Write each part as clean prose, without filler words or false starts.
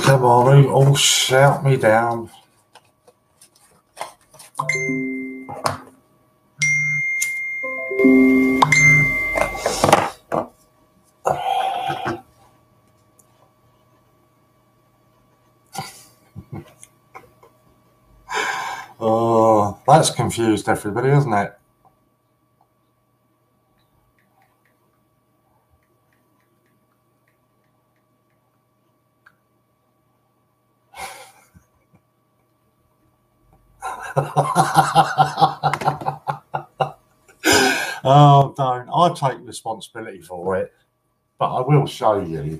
Come on, all shout me down. Oh, that's confused everybody, isn't it? Oh, don't. I take responsibility for it, but I will show you.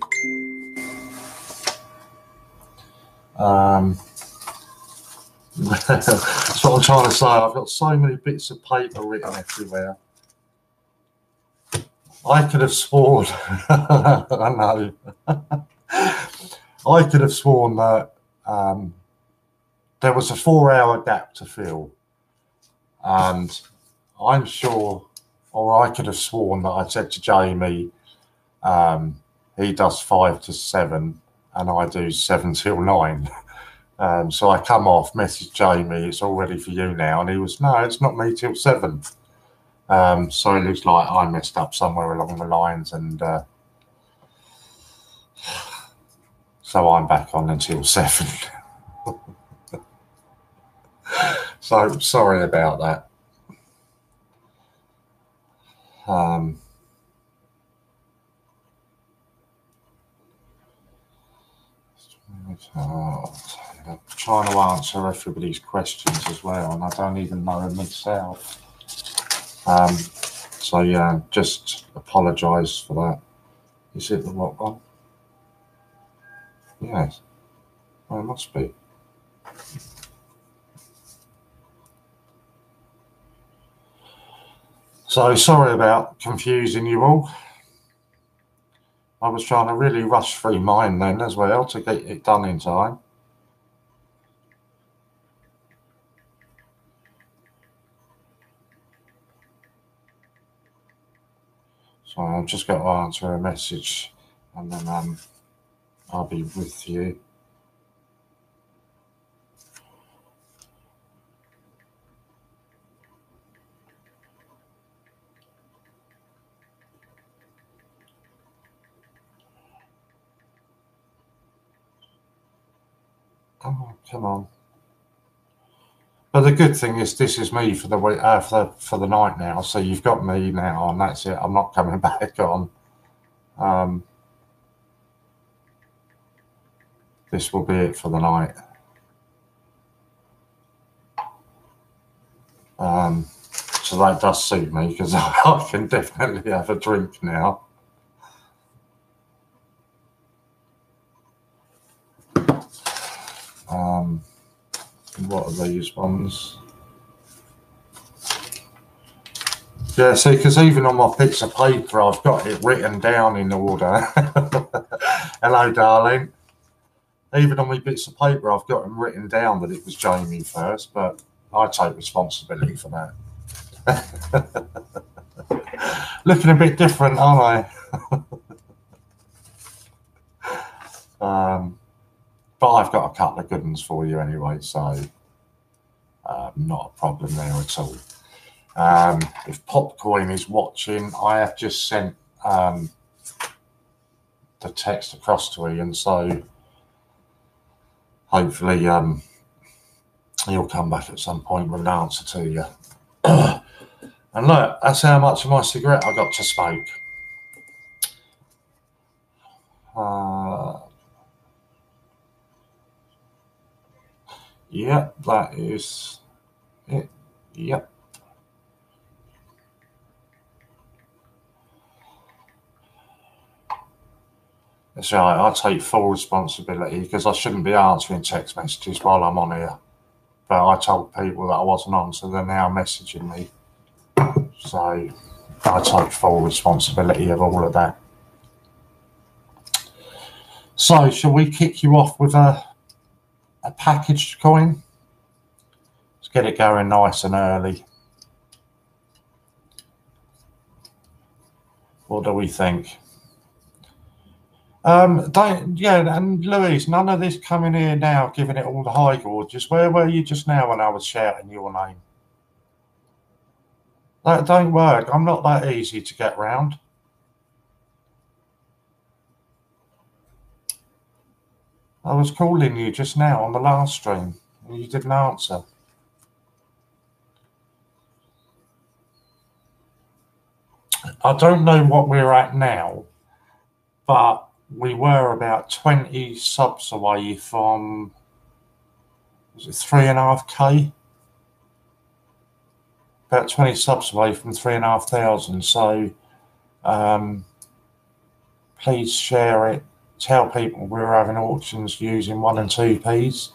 That's what I'm trying to say. I've got so many bits of paper written everywhere. I could have sworn, I know, I could have sworn that there was a 4-hour gap to fill, and I'm sure, or I could have sworn that I said to Jamie, he does 5 to 7 and I do 7 till 9. So I come off, message Jamie, it's all ready for you now, and he was, no, it's not me till 7. So it looks like I messed up somewhere along the lines, and so I'm back on until 7. So sorry about that. I'm trying to answer everybody's questions as well, and I don't even know them myself. So yeah, just apologise for that. Is it the what one? Yes. Well, it must be. So sorry about confusing you all. I was trying to really rush through mine then as well to get it done in time. So I've just got to answer a message, and then I'll be with you. Oh, come on. But the good thing is, this is me for the week, for the night now. So you've got me now, and that's it. I'm not coming back on. This will be it for the night. So that does suit me, because I can definitely have a drink now. What are these ones? Yeah, see, because even on my bits of paper, I've got it written down in order. Hello, darling. Even on my bits of paper, I've got them written down that it was Jamie first, but I take responsibility for that. Looking a bit different, aren't I? But I've got a couple of good ones for you anyway, so not a problem there at all. If Popcoin is watching, I have just sent the text across to Ian, so hopefully he'll come back at some point with an answer to you. And look, that's how much of my cigarette I got to smoke. Yep, that is it. Yep. That's right, I take full responsibility, because I shouldn't be answering text messages while I'm on here. But I told people that I wasn't on, so they're now messaging me. So I take full responsibility of all of that. So shall we kick you off with a packaged coin? Let's get it going nice and early. What do we think? Yeah, and Louise, none of this coming here now, giving it all the high gorges. Where were you just now when I was shouting your name? That don't work. I'm not that easy to get round. I was calling you just now on the last stream, and you didn't answer. I don't know what we're at now, but we were about 20 subs away from, was it 3.5K? About 20 subs away from 3,500. So please share it. Tell people we're having auctions using 1 and 2Ps.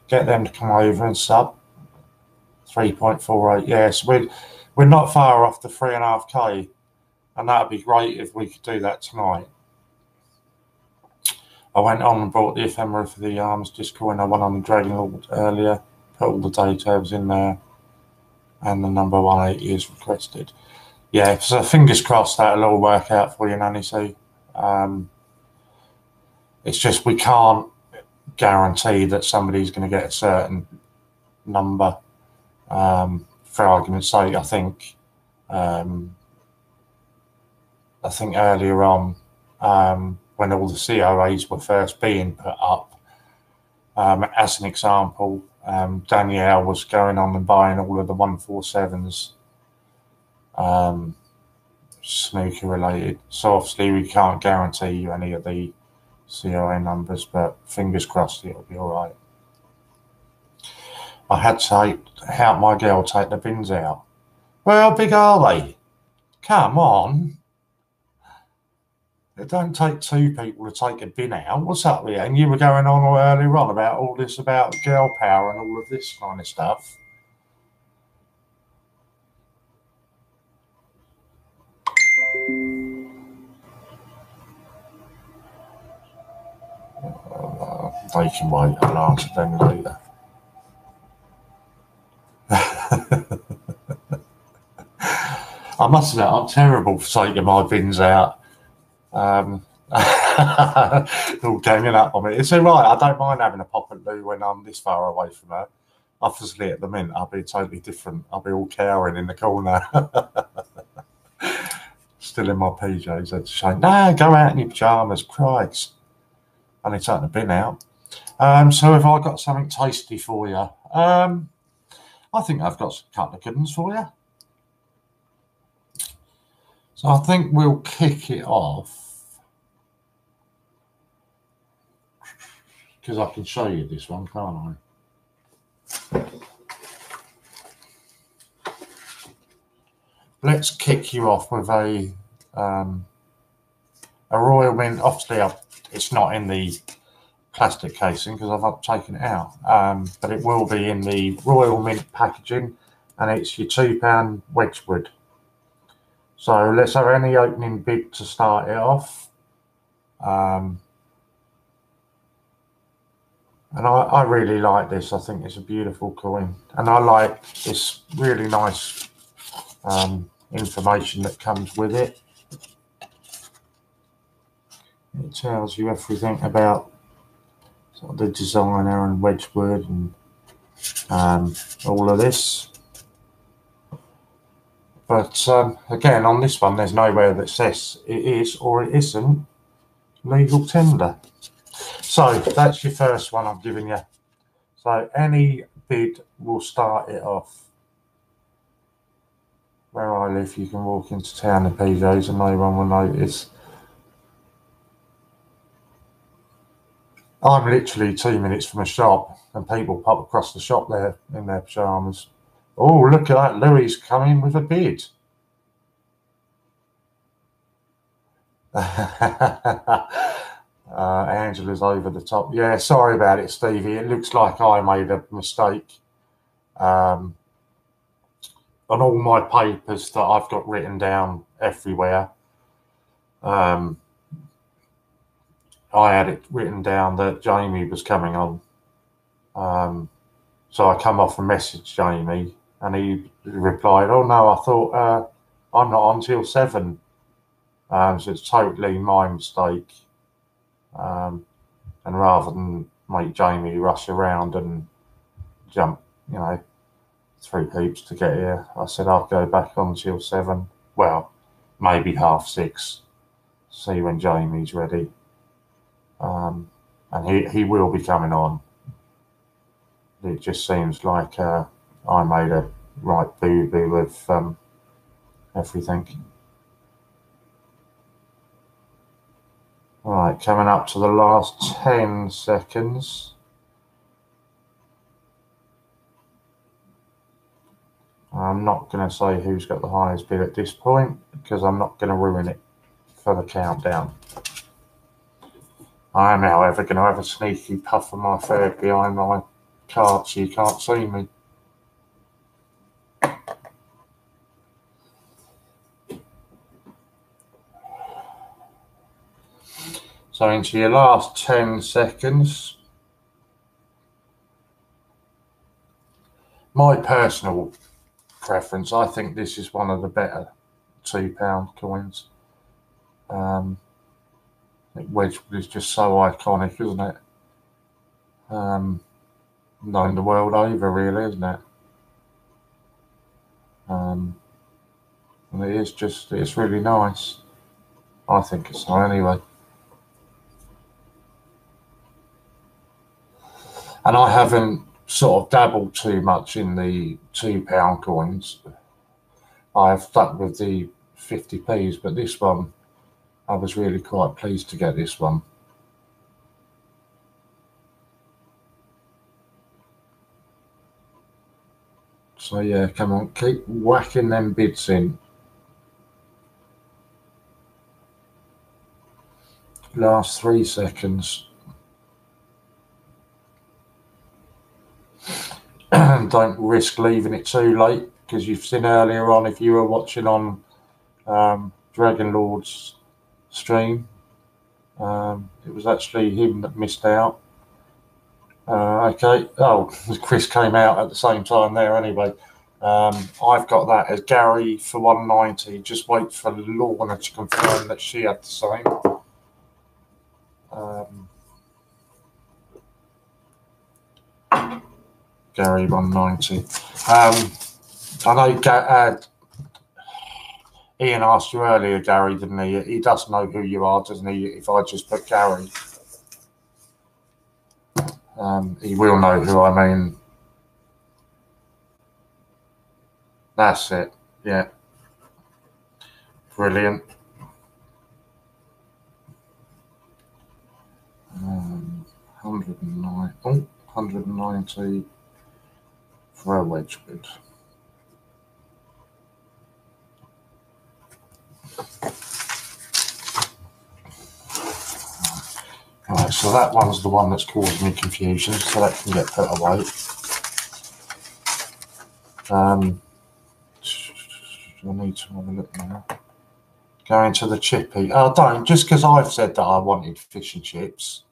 Get them to come over and sub. 3.48. Yes, we're not far off the 3.5K, and that'd be great if we could do that tonight. I went on and bought the ephemera for the arms Discord. I went on the Dragon Lord earlier, put all the details in there, and the number 180 is requested. Yeah, so fingers crossed that'll all work out for you, Nanny Sue. It's just we can't guarantee that somebody's going to get a certain number. For argument's sake, I think earlier on, when all the COAs were first being put up, as an example, Danielle was going on and buying all of the 147s, snooker related. So obviously we can't guarantee you any of the COA numbers, but fingers crossed it'll be all right. I had to help my girl take the bins out. Well, how big are they? Come on. It don't take 2 people to take a bin out. What's up with you? And you were going on earlier on about all this about girl power and all of this kind of stuff. They can wait. I'll answer them later. I must admit, I'm terrible for taking my bins out. All ganging up on me. It's all right. I don't mind having a pop at Lou when I'm this far away from her. Obviously, at the minute, I'll be totally different. I'll be all cowering in the corner. Still in my PJs. I'd say, no, go out in your pyjamas, Christ. I need to take the bin out. So have I got something tasty for you? I think I've got a couple of good ones for you. So I think we'll kick it off, because I can show you this one, can't I? Let's kick you off with a Royal Mint. Obviously, it's not in the plastic casing because I've taken it out, but it will be in the Royal Mint packaging, and it's your £2 Wedgwood. So let's have any opening bid to start it off. And I really like this. I think it's a beautiful coin, and I like this really nice information that comes with it. It tells you everything about sort of the designer and Wedgwood and all of this. But again, on this one, there's nowhere that says it is or it isn't legal tender. So that's your first one I'm giving you. So any bid will start it off. Where I live, you can walk into town in PJs and no one will notice. I'm literally 2 minutes from a shop and people pop across the shop there in their pyjamas. Oh, look at that. Louis coming with a bid. Angela's over the top. Yeah, sorry about it, Stevie. It looks like I made a mistake. On all my papers that I've got written down everywhere, I had it written down that Jamie was coming on. So I come off and message Jamie, and he replied, "Oh no, I thought I'm not on till 7." So it's totally my mistake. And rather than make Jamie rush around and jump, you know, 3 heaps to get here, I said I'll go back on till 7. Well, maybe 6:30. See when Jamie's ready. And he will be coming on. It just seems like I made a right boo-boo with everything. Right, coming up to the last 10 seconds. I'm not going to say who's got the highest bid at this point because I'm not going to ruin it for the countdown. I am, however, going to have a sneaky puff of my ferg behind my card so you can't see me. So into your last 10 seconds. My personal preference, I think this is one of the better £2 coins. Wedgwood is just so iconic, isn't it? Known the world over, really, isn't it? And it's really nice. I think it's so anyway. And I haven't sort of dabbled too much in the £2 coins. I've stuck with the 50p's, but this one, I was really quite pleased to get this one. So yeah, come on, keep whacking them bids in. Last 3 seconds. Don't risk leaving it too late, because you've seen earlier on, if you were watching on Dragon Lord's stream, it was actually him that missed out. Okay. Oh, Chris came out at the same time there anyway. I've got that as Gary for 190. Just wait for Lorna to confirm that she had the same. Gary 190. I know Ian asked you earlier, Gary, didn't he? He does know who you are, doesn't he? If I just put Gary, he will know who I mean. That's it. Yeah. Brilliant. 109. Oh, 190 for a Wedgwood. Right, so that one's the one that's causing me confusion, so that can get put away. I need to have a look now. Going to the chippy. Oh, don't, just because I've said that I wanted fish and chips.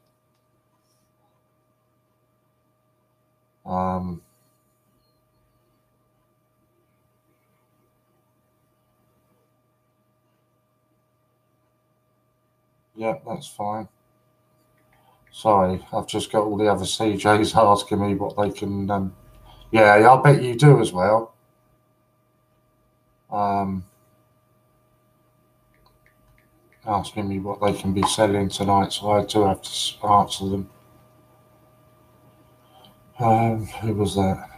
Yeah, that's fine. Sorry, I've just got all the other CJs asking me what they can. Yeah, I bet you do as well. Asking me what they can be selling tonight, so I do have to answer them. Who was that?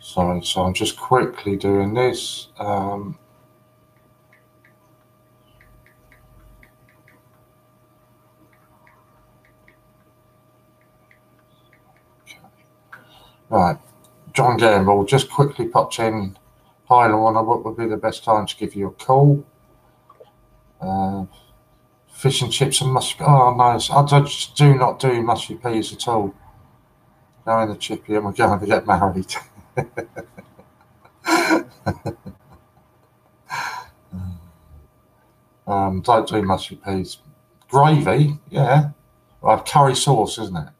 Sorry, so I'm just quickly doing this. Okay. Right, John Gamble just quickly popped in. Hi, Lorna, what would be the best time to give you a call? Fish and chips and mushy. Oh, nice. I just do not do mushy peas at all. Go in the chippy and we're going to get married. Don't do mushy peas. Gravy, yeah. Well, curry sauce, isn't it?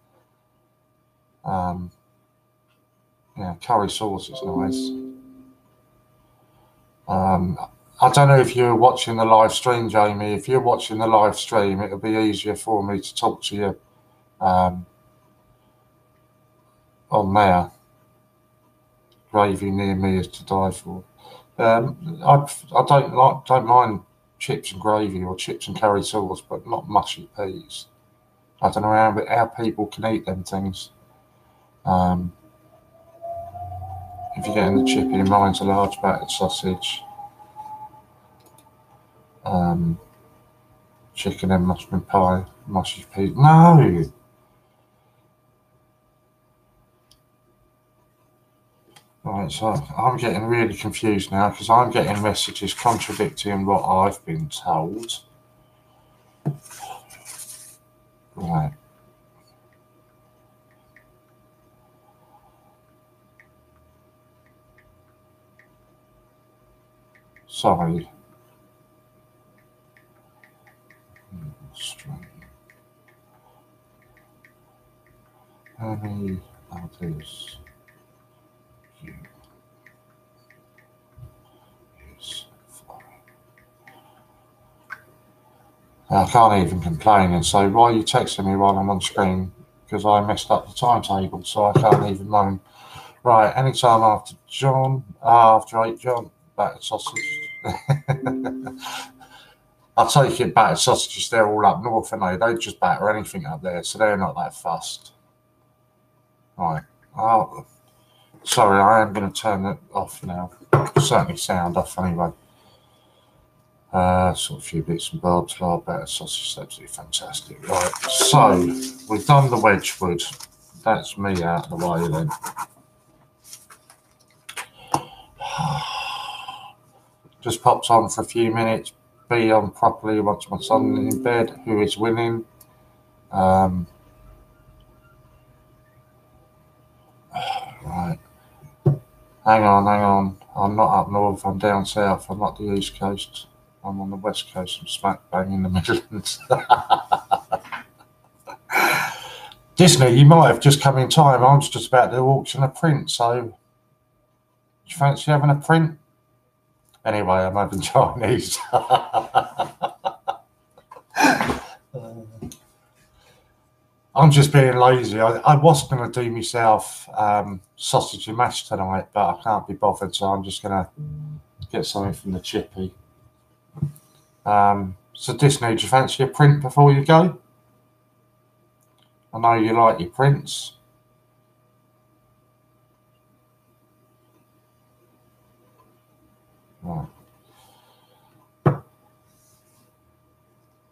Yeah, curry sauce is nice. I don't know if you're watching the live stream, Jamie. If you're watching the live stream, it'll be easier for me to talk to you on there. Gravy near me is to die for. I don't mind chips and gravy or chips and curry sauce, but not mushy peas. I don't know how people can eat them things. If you're getting the chippy, mine's a large battered sausage. Chicken and mushroom pie, mushy peas. No! Right, so I'm getting really confused now because I'm getting messages contradicting what I've been told. Right. Sorry. How many others you use? I can't even complain and say, why are you texting me while I'm on screen? Because I messed up the timetable, so I can't even moan. Right, anytime after 8 John, battered sausage. I take it battered sausages, they're all up north, and they just batter anything up there, so they're not that fussed. Right. Oh, sorry, I am going to turn it off now. Certainly sound off anyway. Sort of a few bits and bobs, battered sausage, absolutely fantastic. Right, so we've done the Wedgwood. That's me out of the way then. Just popped on for a few minutes. Be on properly once my son in bed. Who is winning? Right. Hang on. I'm not up north. I'm down south. I'm not the east coast. I'm on the west coast. I'm smack bang in the Midlands. Disney, you might have just come in time. I was just about to auction a print, so do you fancy having a print? Anyway, I'm having Chinese. I'm just being lazy. I was going to do myself sausage and mash tonight, but I can't be bothered, so I'm just going to get something from the chippy. So Disney, do you fancy a print before you go? I know you like your prints. Right.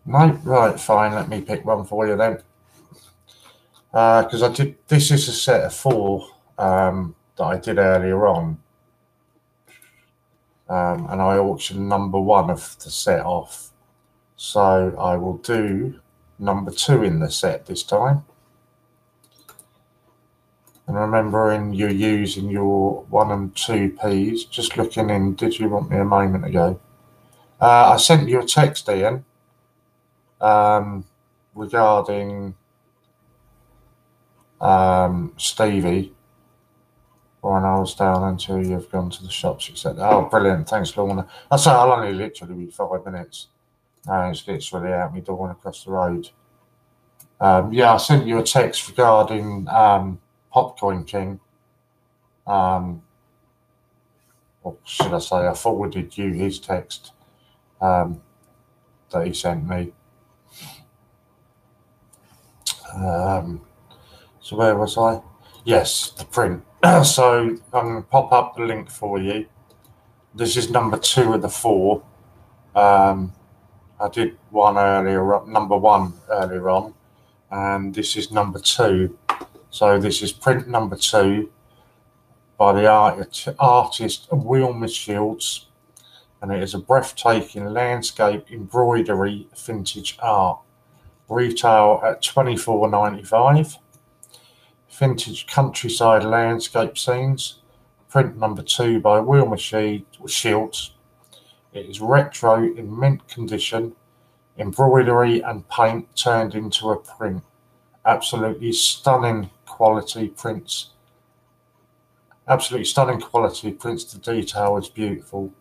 No, right, fine. Let me pick one for you then. Because this is a set of 4 that I did earlier on. And I auctioned number 1 of the set off. So I will do number 2 in the set this time. And remembering you're using your 1 and 2 Ps. Just looking in, did you want me a moment ago? I sent you a text, Ian, regarding Stevie. When I was down until you've gone to the shops, etc. Oh, brilliant. Thanks, Lorna. I say I'll only literally be 5 minutes. It's literally out my door and across the road. Yeah, I sent you a text regarding Popcoin King. Or should I say, I forwarded you his text that he sent me. So where was I? Yes, the print. So I'm going to pop up the link for you. This is number 2 of the 4. I did number 1 earlier on, and this is number 2. So this is print number 2 by the artist Wilma Shields, and it is a breathtaking landscape embroidery vintage art. Retail at $24.95. Vintage countryside landscape scenes. Print number 2 by Wilma Shields. It is retro in mint condition, embroidery and paint turned into a print. Absolutely stunning quality prints Absolutely stunning quality, prints to detail is beautiful.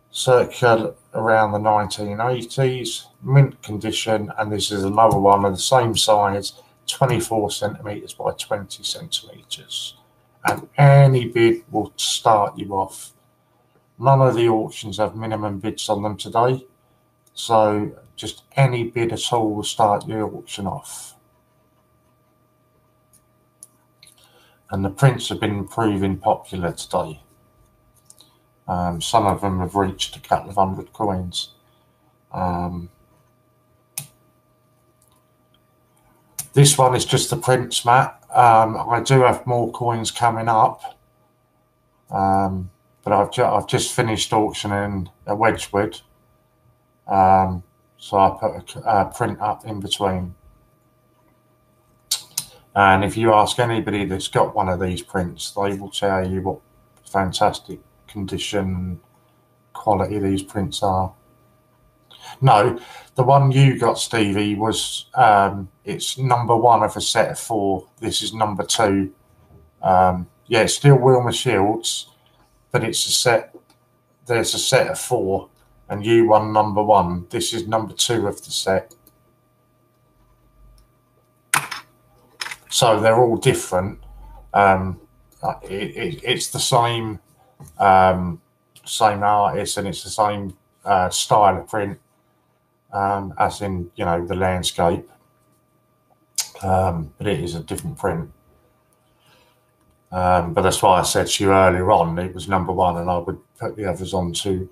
Circa around the 1980s, mint condition, and this is another one of the same size, 24 centimetres by 20 centimetres. And any bid will start you off. None of the auctions have minimum bids on them today, so just any bid at all will start your auction off. And the prints have been proving popular today. Some of them have reached a couple of hundred coins. This one is just the prints, Matt. I do have more coins coming up, but I've just finished auctioning a Wedgwood, so I put a print up in between. And if you ask anybody that's got one of these prints, they will tell you what fantastic condition, quality these prints are. No, the one you got, Stevie, was it's number 1 of a set of 4. This is number 2. Yeah, it's still Wilma Shields, but it's a set. There's a set of 4, and you won number 1. This is number 2 of the set. So they're all different. It's the same same artist, and it's the same style of print, as in, you know, the landscape, but it is a different print. But that's why I said to you earlier on it was number 1, and I would put the others onto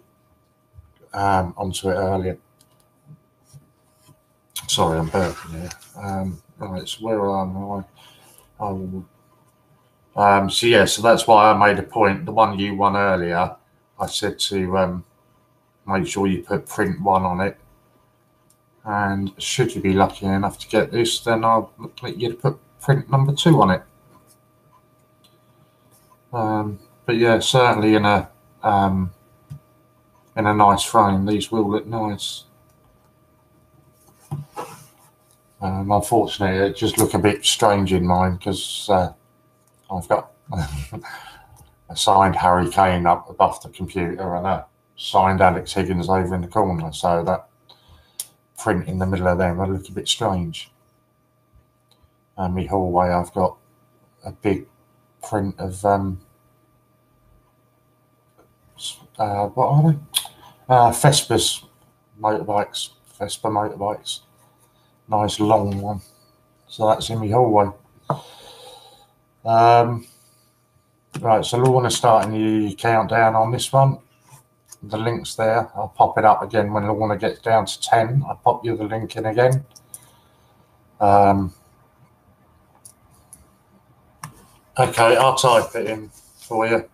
it earlier. Sorry, I'm burping here. Right, so where am I? So yeah, so that's why I made a point. The one you won earlier, I said to make sure you put print 1 on it. And should you be lucky enough to get this, then I'll let you put print number 2 on it. But yeah, certainly in a nice frame, these will look nice. Unfortunately, it just look a bit strange in mine because I've got a signed Harry Kane up above the computer and a signed Alex Higgins over in the corner, so that print in the middle of them will look a bit strange. And my hallway, I've got a big print of what are they? Vespas motorbikes, Vespa motorbikes. Nice long one. So that's in my hallway. Right, so Lorna's starting the countdown on this one. The link's there. I'll pop it up again when Lorna gets down to 10. I'll pop you the link in again. Okay, I'll type it in for you.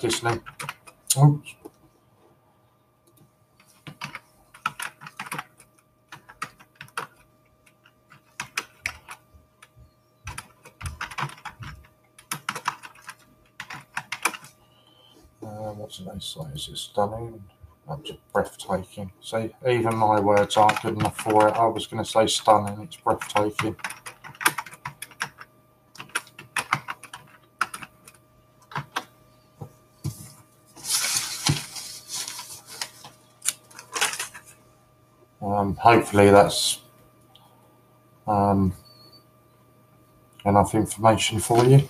Disney. Oops. What's the next say? Is it stunning? That's breathtaking. See, even my words aren't good enough for it. I was going to say stunning. It's breathtaking. Hopefully that's enough information for you.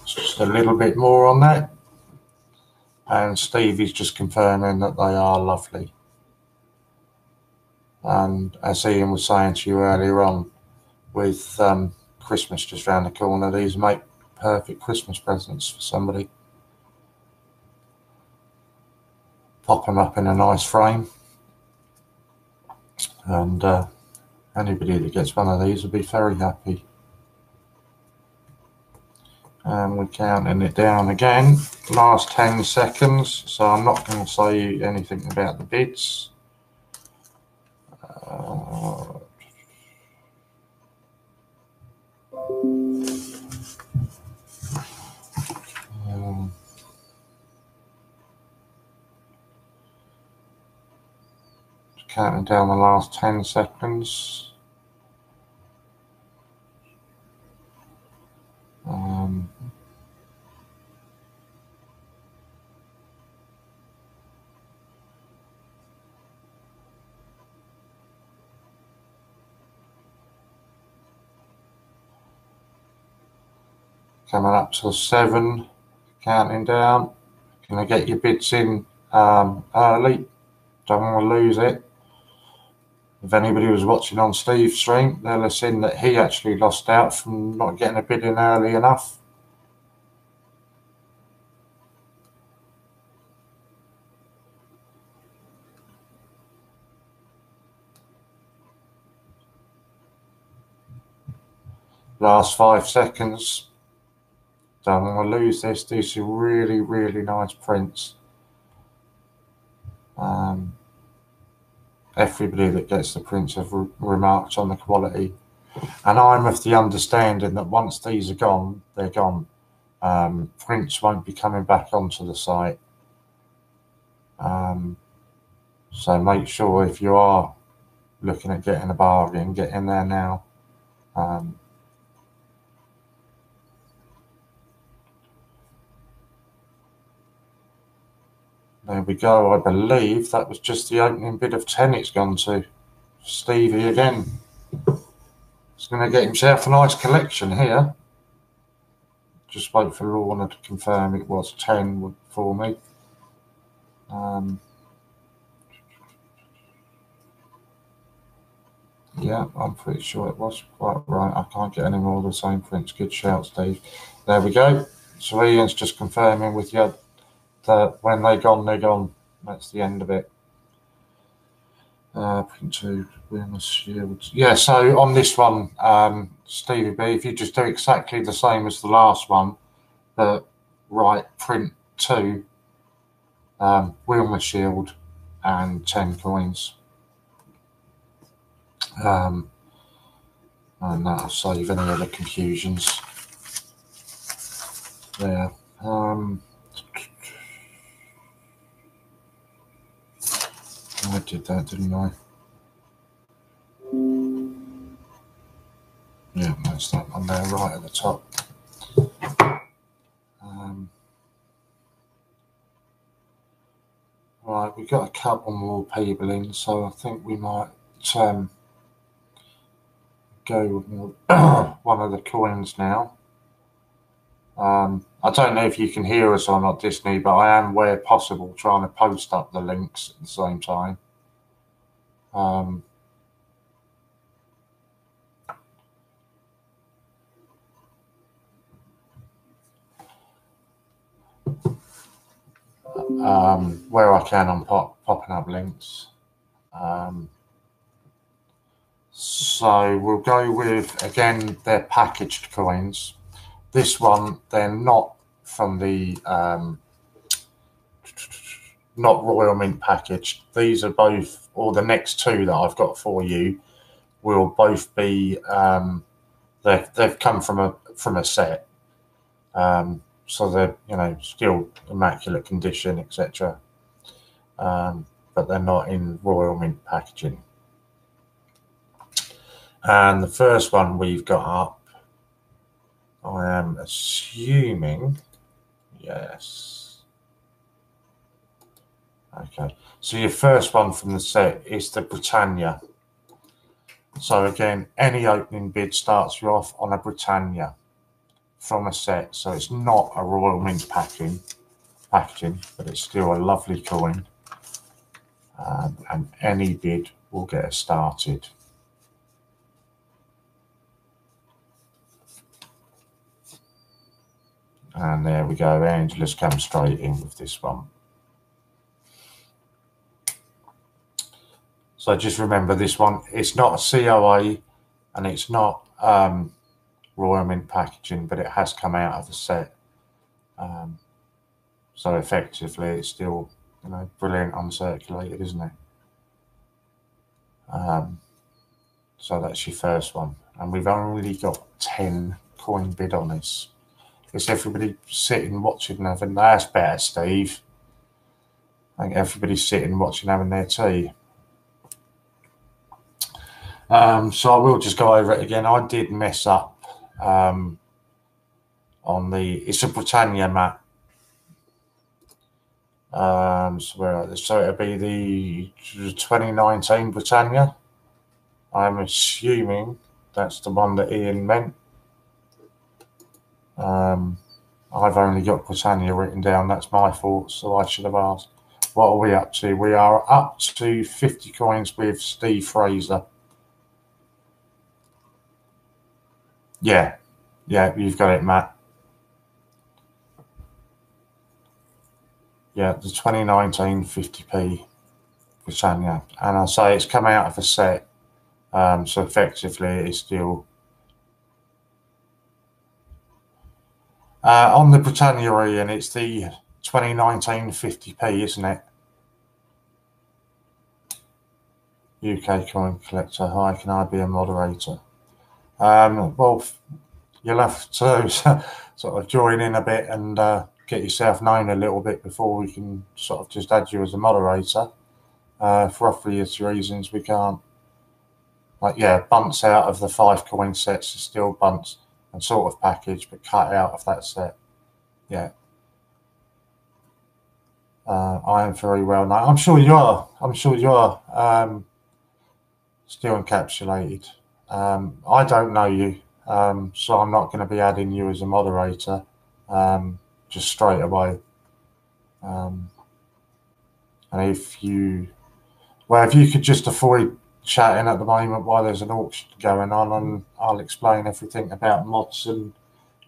Just a little bit more on that, and Stevie's just confirming that they are lovely. And as Ian was saying to you earlier on, with Christmas just around the corner, these make perfect Christmas presents for somebody. Pop them up in a nice frame, and anybody that gets one of these will be very happy. And we're counting it down again, last 10 seconds, so I'm not going to say anything about the bids. Counting down the last 10 seconds. Coming up to 7, counting down. Can I get your bids in early? Don't want to lose it. If anybody was watching on Steve's stream, they'll have seen that he actually lost out from not getting a bid in early enough. Last 5 seconds. Don't want to lose this. These are really, really nice prints. Everybody that gets the prints have remarked on the quality. And I'm of the understanding that once these are gone, they're gone. Prints won't be coming back onto the site. So make sure if you are looking at getting a bargain, get in there now. There we go. I believe that was just the opening bid of 10 it's gone to. Stevie again. He's going to get himself a nice collection here. Just wait for Lorna to confirm it was 10 for me. Yeah, I'm pretty sure it was quite right. I can't get any more of the same prints. Good shout, Steve. There we go. So Ian's just confirming with you that when they're gone, they're gone. That's the end of it. Print 2, Wheelness Shields. Yeah, so on this one, Stevie B, if you just do exactly the same as the last one, but write print 2, Wheelness Shield, and 10 coins. And that'll save any other confusions there. I did that, didn't I? Yeah, that's that one there, right at the top. Right, we've got a couple more people in, so I think we might go with one of the coins now. I don't know if you can hear us or not, Disney, but I am, where possible, trying to post up the links at the same time. Where I can, I'm popping up links. So we'll go with, again, they're packaged coins. This one, they're not from the not Royal Mint packaged. These are both, or the next two that I've got for you, will both be they've come from a set, so they're still immaculate condition, etc. But they're not in Royal Mint packaging. And the first one we've got up, I am assuming, yes. Okay, so your first one from the set is the Britannia. So again, any opening bid starts you off on a Britannia from a set. So it's not a Royal Mint packaging, but it's still a lovely coin. And any bid will get us started. And there we go. Angela's come straight in with this one. So just remember this one, it's not a COA and it's not Royal Mint packaging, but it has come out of the set. So effectively it's still, brilliant uncirculated, isn't it? So that's your first one. And we've only got 10 coin bid on this. Is everybody sitting, watching, having, that's better, Steve. I think everybody's sitting, watching, having their tea. So I will just go over it again. I did mess up on it's a Britannia mat. So it'll be the 2019 Britannia. I'm assuming that's the one that Ian meant. I've only got Britannia written down. That's my fault, so I should have asked. What are we up to? We are up to 50 coins with Steve Fraser. Yeah, you've got it, Matt. Yeah, the 2019 50p Britannia. And I say it's come out of a set, so effectively it's still... on the Britannia, Ian, it's the 2019 50p, isn't it? UK coin collector. Hi, can I be a moderator? Well, you'll have to sort of join in a bit and get yourself known a little bit before we can sort of just add you as a moderator. For obvious reasons, we can't. Like, yeah, bunts out of the 5 coin sets is still bunts and sort of package, but cut out of that set. Yeah. I am very well known. I'm sure you are. Still encapsulated. I don't know you, so I'm not going to be adding you as a moderator just straight away. And if you could just avoid chatting at the moment while there's an auction going on, and I'll explain everything about mods and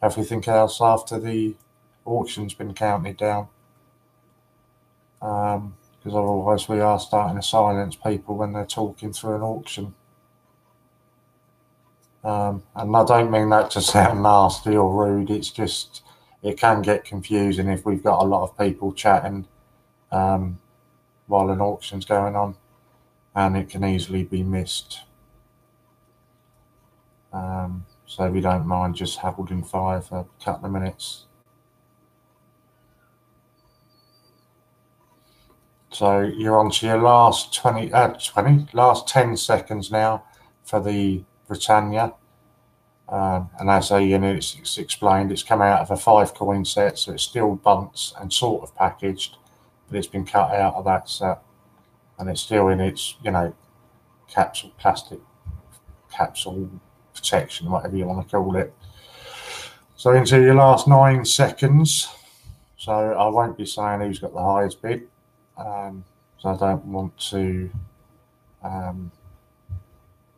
everything else after the auction's been counted down. Because otherwise we are starting to silence people when they're talking through an auction. And I don't mean that to sound nasty or rude, it's just it can get confusing if we've got a lot of people chatting while an auction's going on, and it can easily be missed. So if you don't mind just holding fire for a couple of minutes. So you're on to your last 10 seconds now for the Britannia. And as it's explained, it's come out of a 5 coin set, so it's still bunts and sort of packaged, but it's been cut out of that set, and it's still in its, plastic capsule protection, whatever you want to call it. So into your last 9 seconds. So I won't be saying who's got the highest bid. So I don't want to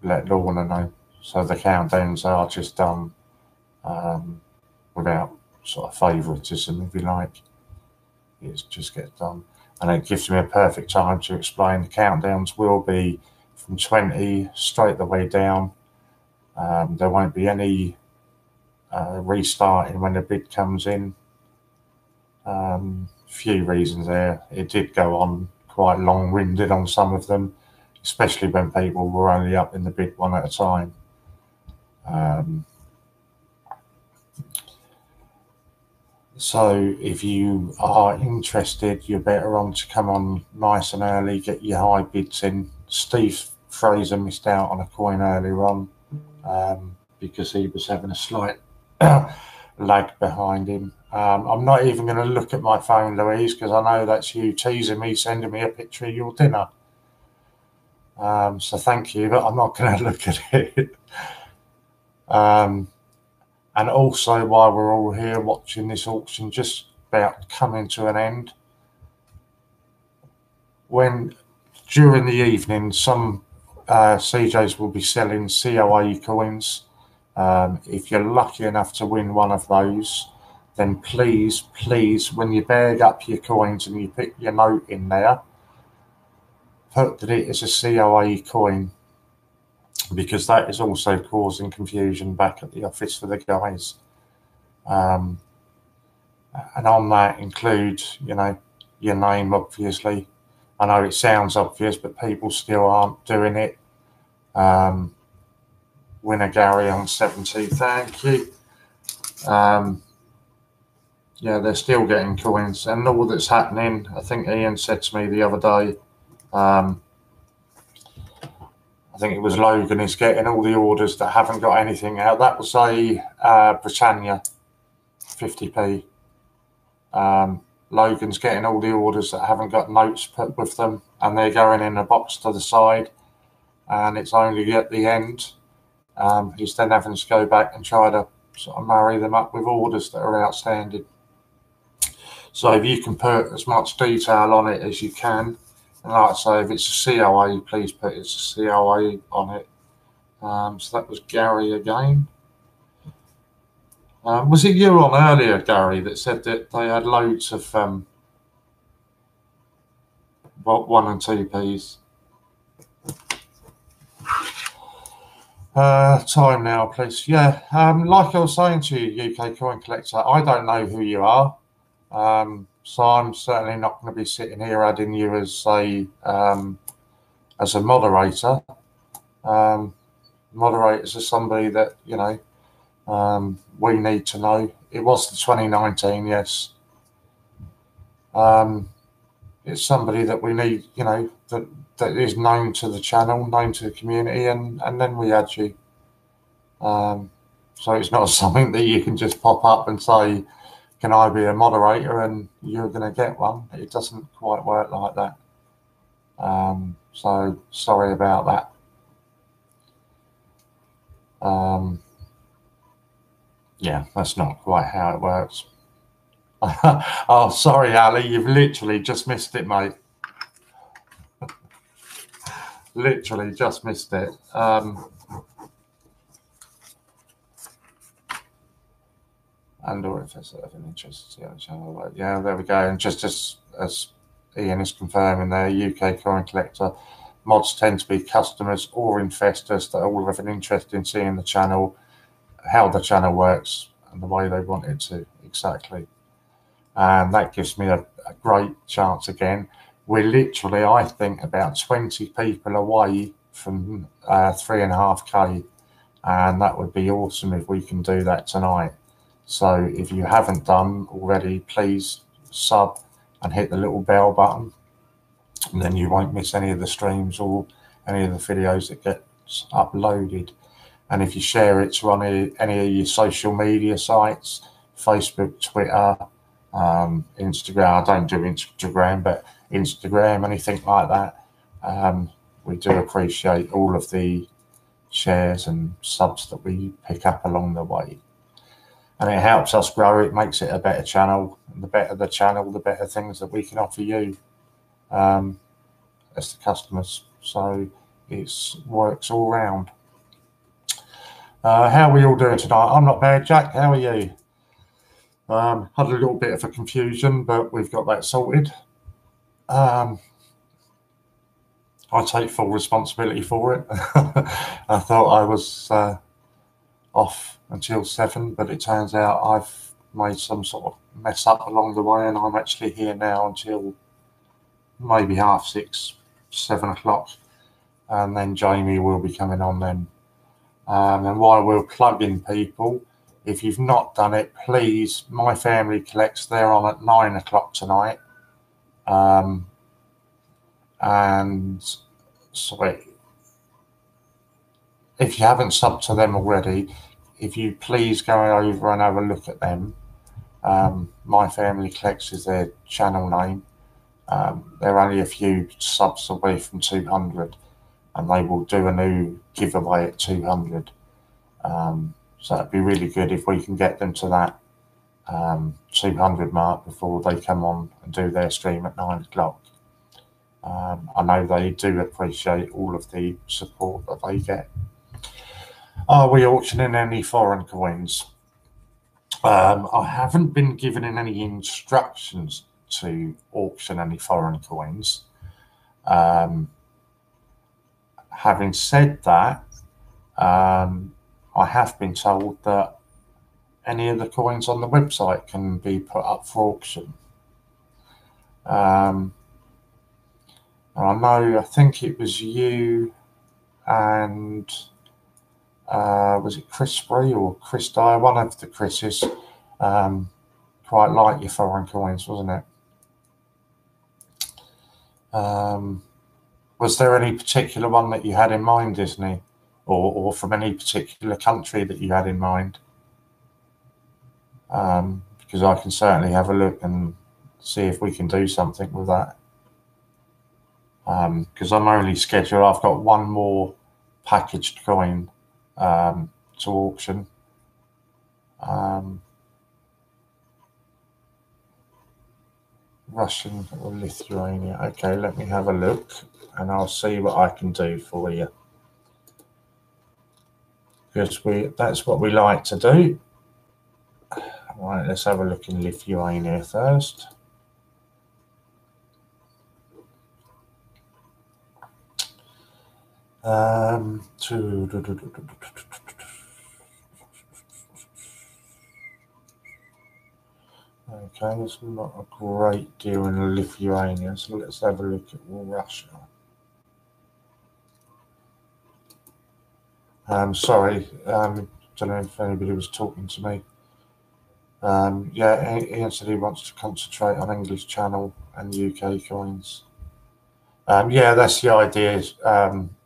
let Lorna know. So the countdowns are just done without sort of favouritism, if you like. It just gets done. And it gives me a perfect time to explain. The countdowns will be from 20 straight the way down. There won't be any restarting when the bid comes in. Few reasons there. It did go on quite long-winded on some of them, especially when people were only up in the bid one at a time. So if you are interested, you're better on to come on nice and early, get your high bids in. Steve Fraser missed out on a coin earlier on because he was having a slight lag behind him. I'm not even going to look at my phone, Louise, because I know that's you teasing me, sending me a picture of your dinner. So thank you, but I'm not going to look at it. And also, while we're all here watching this auction just about coming to an end, during the evening, some CJs will be selling COA coins. If you're lucky enough to win one of those, then please, when you bag up your coins and you put your note in there, put that it is a COA coin, because that is also causing confusion back at the office for the guys. And on that include, your name, obviously. I know it sounds obvious, but people still aren't doing it. Winner Gary on 70, thank you. Yeah, they're still getting coins, and all that's happening, I think Ian said to me the other day, I think it was Logan is getting all the orders that haven't got anything out. That was a Britannia 50p. Logan's getting all the orders that haven't got notes put with them, and they're going in a box to the side, and it's only at the end. He's then having to go back and try to sort of marry them up with orders that are outstanding. So if you can put as much detail on it as you can, and like I say, if it's a COA, please put it's a COA on it. So that was Gary again. Was it you on earlier, Gary, that said that they had loads of 1 and 2p's? Time now, please. Yeah, like I was saying to you, UK Coin Collector, I don't know who you are. So I'm certainly not going to be sitting here adding you as a moderator. Moderators are somebody that, you know, we need to know. It was the 2019, yes. It's somebody that we need, you know, that is known to the channel, known to the community, and then we add you. So it's not something that you can just pop up and say, can I be a moderator, and you're going to get one. It doesn't quite work like that. So sorry about that. Yeah, that's not quite how it works. Oh, sorry, Ali, you've literally just missed it, mate. Literally just missed it. And or if there's an interest in the channel, yeah, there we go. And just as Ian is confirming there, UK Coin Collector mods tend to be customers or investors that all have an interest in seeing the channel, how the channel works, and the way they want it to, exactly. And that gives me a great chance again. We're literally, I think, about 20 people away from 3.5k, and that would be awesome if we can do that tonight. So if you haven't done already, please sub and hit the little bell button, and then you won't miss any of the streams or any of the videos that gets uploaded. And if you share it to any of your social media sites, Facebook, Twitter, Instagram, I don't do Instagram, but Instagram, anything like that, we do appreciate all of the shares and subs that we pick up along the way. And it helps us grow. It makes it a better channel. And the better the channel, the better things that we can offer you as the customers. So it works all round. How are we all doing tonight? I'm not bad, Jack. How are you? Had a little bit of a confusion, but we've got that sorted. I take full responsibility for it. I thought I was off until 7, but it turns out I've made some sort of mess up along the way, and I'm actually here now until maybe 6:30, 7 o'clock, and then Jamie will be coming on then. And while we're plugging people, if you've not done it, please, My Family Collects, they're on at 9 o'clock tonight. And sorry, if you haven't subbed to them already, if you please go over and have a look at them. My Family Collects is their channel name. They're only a few subs away from 200, and they will do a new giveaway at 200. So it'd be really good if we can get them to that 200 mark before they come on and do their stream at 9 o'clock. I know they do appreciate all of the support that they get. Are we auctioning any foreign coins? I haven't been given any instructions to auction any foreign coins. Having said that, I have been told that any of the coins on the website can be put up for auction. And I know, I think it was you and was it Chris Spree or Chris Dyer? One of the Chris's quite like your foreign coins, wasn't it? Was there any particular one that you had in mind, Disney, or from any particular country that you had in mind? Because I can certainly have a look and see if we can do something with that. Because I'm only scheduled, I've got one more packaged coin to auction. Russian or Lithuania. Okay, let me have a look and I'll see what I can do for you. Because that's what we like to do. Right, let's have a look in Lithuania first. Okay, there's not a great deal in Lithuania, so let's have a look at Russia. Sorry, don't know if anybody was talking to me. Yeah, Ian said he wants to concentrate on English channel and UK coins. Yeah, that's the idea,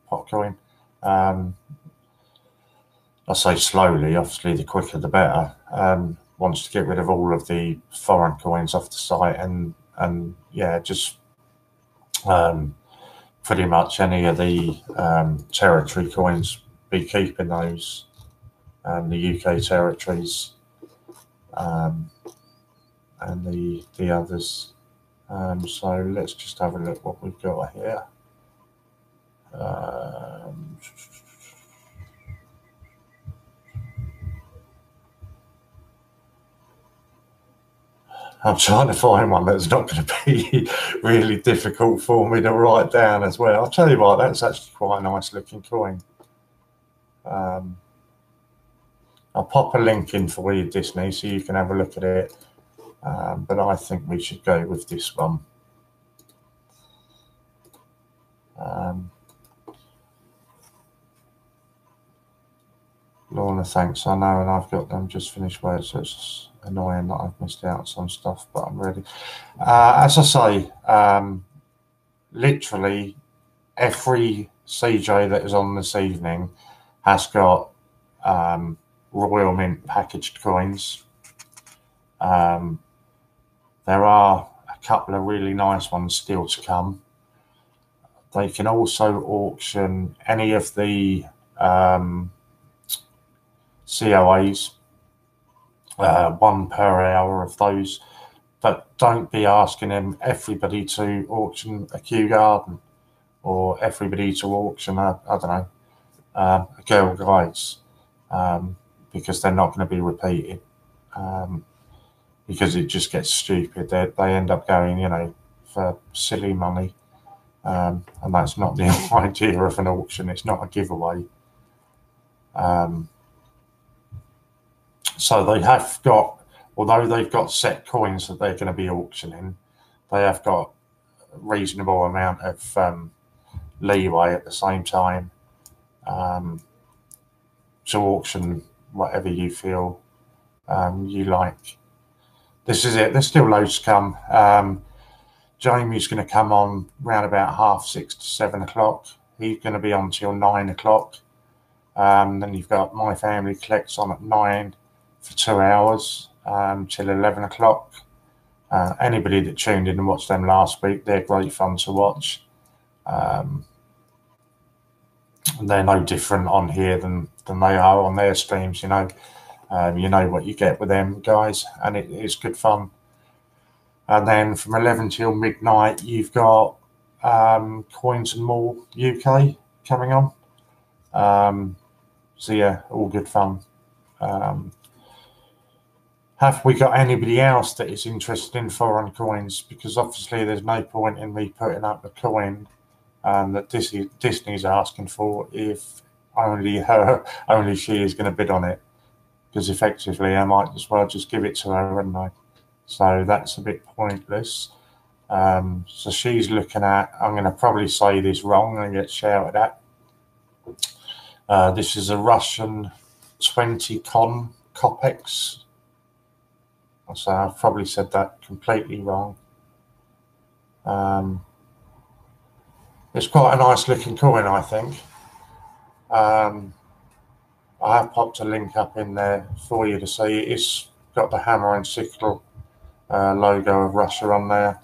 Potcoin. I say slowly, obviously the quicker the better. Wants to get rid of all of the foreign coins off the site and yeah, just pretty much any of the territory coins, be keeping those, the UK territories, and the others. So let's just have a look what we've got here. I'm trying to find one that's not going to be really difficult for me to write down as well. I'll tell you what, that's actually quite a nice looking coin. I'll pop a link in for you, Disney, so you can have a look at it. But I think we should go with this one. Lorna, thanks. I know, and I've got them just finished work, so it's annoying that I've missed out on some stuff, but I'm ready. As I say, literally every CJ that is on this evening has got Royal Mint packaged coins. There are a couple of really nice ones still to come. They can also auction any of the COAs, 1 per hour of those, but don't be asking everybody to auction a Kew Garden or everybody to auction a, I don't know, a Girl Guides, because they're not going to be repeated, because it just gets stupid. They end up going, you know, for silly money, and that's not the idea of an auction. It's not a giveaway. So they have got, although they've got set coins that they're going to be auctioning, they have got a reasonable amount of leeway at the same time to auction whatever you feel you like. This is it. There's still loads to come. Jamie's going to come on round about 6:30 to 7 o'clock. He's going to be on till 9 o'clock. Then you've got My Family Collects on at 9 for 2 hours till 11 o'clock. Anybody that tuned in and watched them last week, they're great fun to watch. They're no different on here than they are on their streams, you know. You know what you get with them guys, and it's good fun. And then from 11 till midnight, you've got Coins and More UK coming on. So yeah, all good fun. Have we got anybody else that is interested in foreign coins? Because obviously there's no point in me putting up a coin that Disney's asking for if only she is going to bid on it. Because effectively I might as well just give it to her, wouldn't I? So that's a bit pointless. So she's looking at, I'm going to probably say this wrong and get shouted at. This is a Russian 20 Kopecs. So I've probably said that completely wrong. It's quite a nice looking coin, I think. I have popped a link up in there for you to see. It's got the hammer and sickle logo of Russia on there,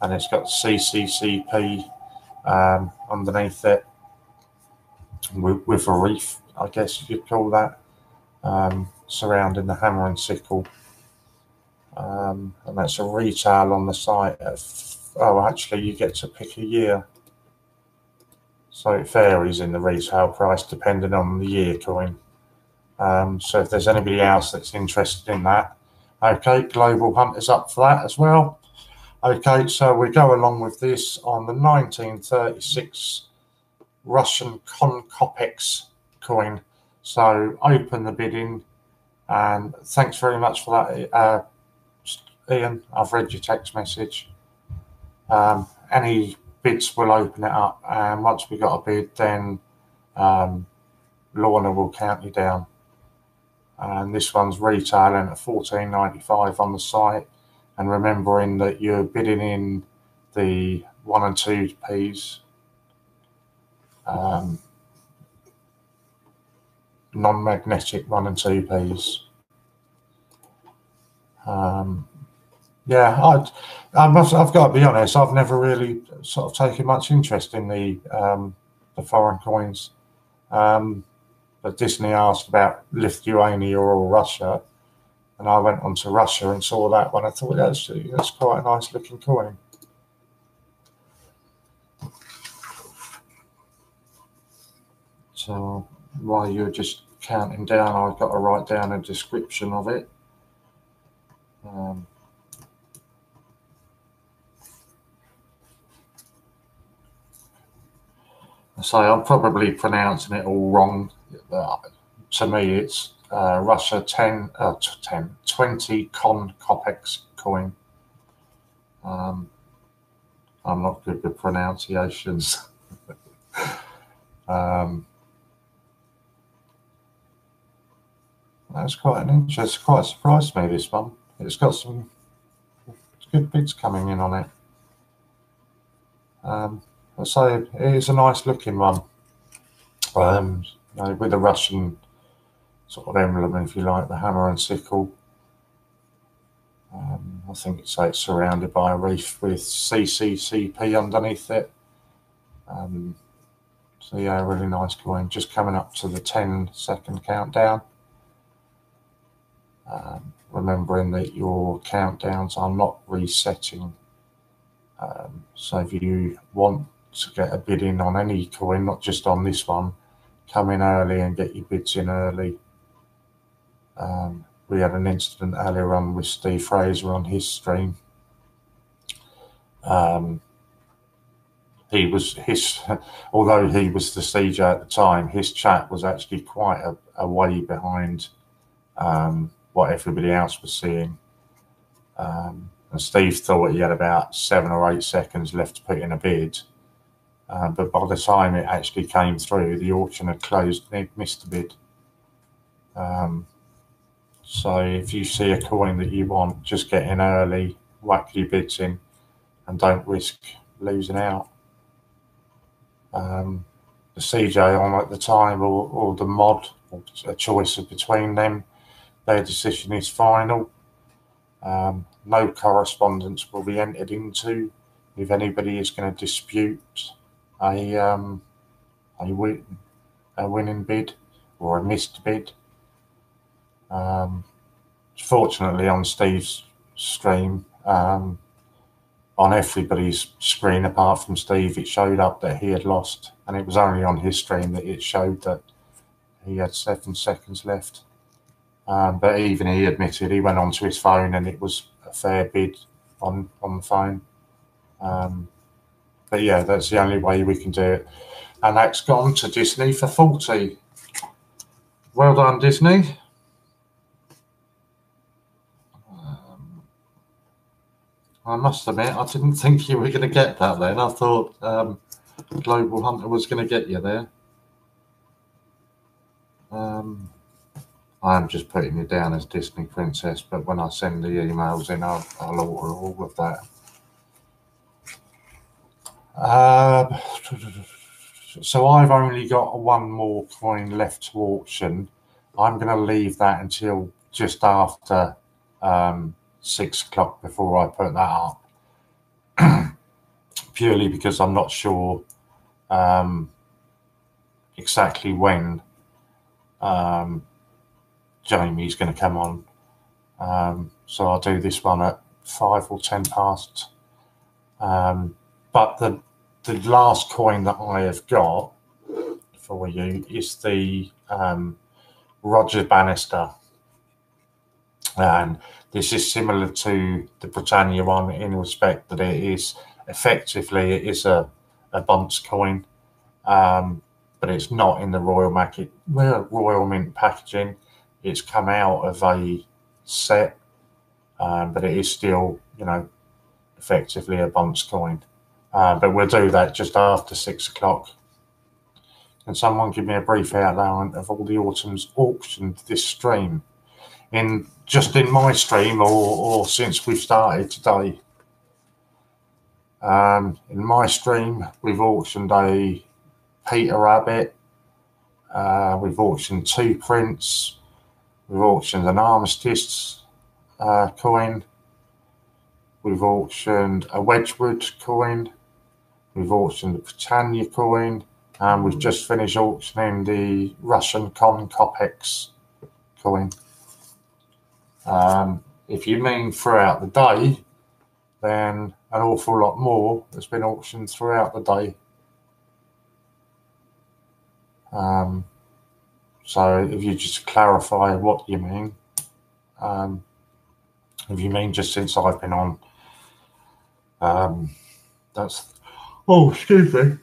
and it's got CCCP underneath it with a reef, I guess you'd call that, surrounding the hammer and sickle. And that's a retail on the site. Oh, actually, you get to pick a year. So it varies in the retail price depending on the year coin. So if there's anybody else that's interested in that, okay, Global Hunt is up for that as well. Okay, so we go along with this on the 1936 Russian Kopex coin. So open the bidding, and thanks very much for that, Ian. I've read your text message. Any bids will open it up, and once we got a bid, then Lorna will count you down. And this one's retailing at $14.95 on the site, and remembering that you're bidding in the 1 and 2p's, non-magnetic 1 and 2p's. Yeah, I've got to be honest, I've never really sort of taken much interest in the foreign coins. But Disney asked about Lithuania or Russia, and I went on to Russia and saw that one. I thought, that's quite a nice looking coin. So while you're just counting down, I've got to write down a description of it. So I'm probably pronouncing it all wrong. To me, it's Russia 20 Kopex coin. I'm not good with pronunciations. That's quite an interest. Quite surprised me, this one. It's got some good bids coming in on it. So it is a nice looking one, you know, with a Russian sort of emblem, if you like, the hammer and sickle. I think it's surrounded by a reef with CCCP underneath it. So yeah, really nice coin. Just coming up to the 10-second countdown. Remembering that your countdowns are not resetting. So if you want to get a bid in on any coin, not just on this one, come in early and get your bids in early. We had an incident earlier on with Steve Fraser on his stream. Although he was the CJ at the time, his chat was actually quite a way behind what everybody else was seeing. And Steve thought he had about 7 or 8 seconds left to put in a bid. But by the time it actually came through, the auction had closed and he'd missed the bid. So if you see a coin that you want, just get in early, whack your bids in, and don't risk losing out. The CJ on at the time or the mod, or a choice between them, their decision is final. No correspondence will be entered into if anybody is going to dispute a winning bid or a missed bid. Fortunately, on Steve's stream, on everybody's screen apart from Steve, it showed up that he had lost, and it was only on his stream that it showed that he had 7 seconds left. But even he admitted he went onto his phone and it was a fair bid on the phone. But yeah, that's the only way we can do it. And that's gone to Disney for 40. Well done, Disney. I must admit, I didn't think you were going to get that then. I thought Global Hunter was going to get you there. I'm just putting you down as Disney Princess, but when I send the emails in, I'll alter all of that. So I've only got one more coin left to auction. I'm going to leave that until just after 6 o'clock before I put that up, purely because I'm not sure exactly when Jamie's going to come on. So I'll do this one at 5 or 10 past. But the last coin that I have got for you is the Roger Bannister, and this is similar to the Britannia one in respect that it is effectively a bunce coin, but it's not in the Royal Mint packaging. It's come out of a set, but it is still, you know, effectively a bunce coin. But we'll do that just after 6 o'clock. Can someone give me a brief outline of all the items auctioned this stream? Just in my stream or since we've started today? In my stream, we've auctioned a Peter Rabbit. We've auctioned 2 prints. We've auctioned an Armistice coin. We've auctioned a Wedgwood coin. We've auctioned a Britannia coin. And we've just finished auctioning the Russian Kopecks coin. If you mean throughout the day, then an awful lot more has been auctioned throughout the day. So if you just clarify what you mean, if you mean just since I've been on, that's, oh, excuse me,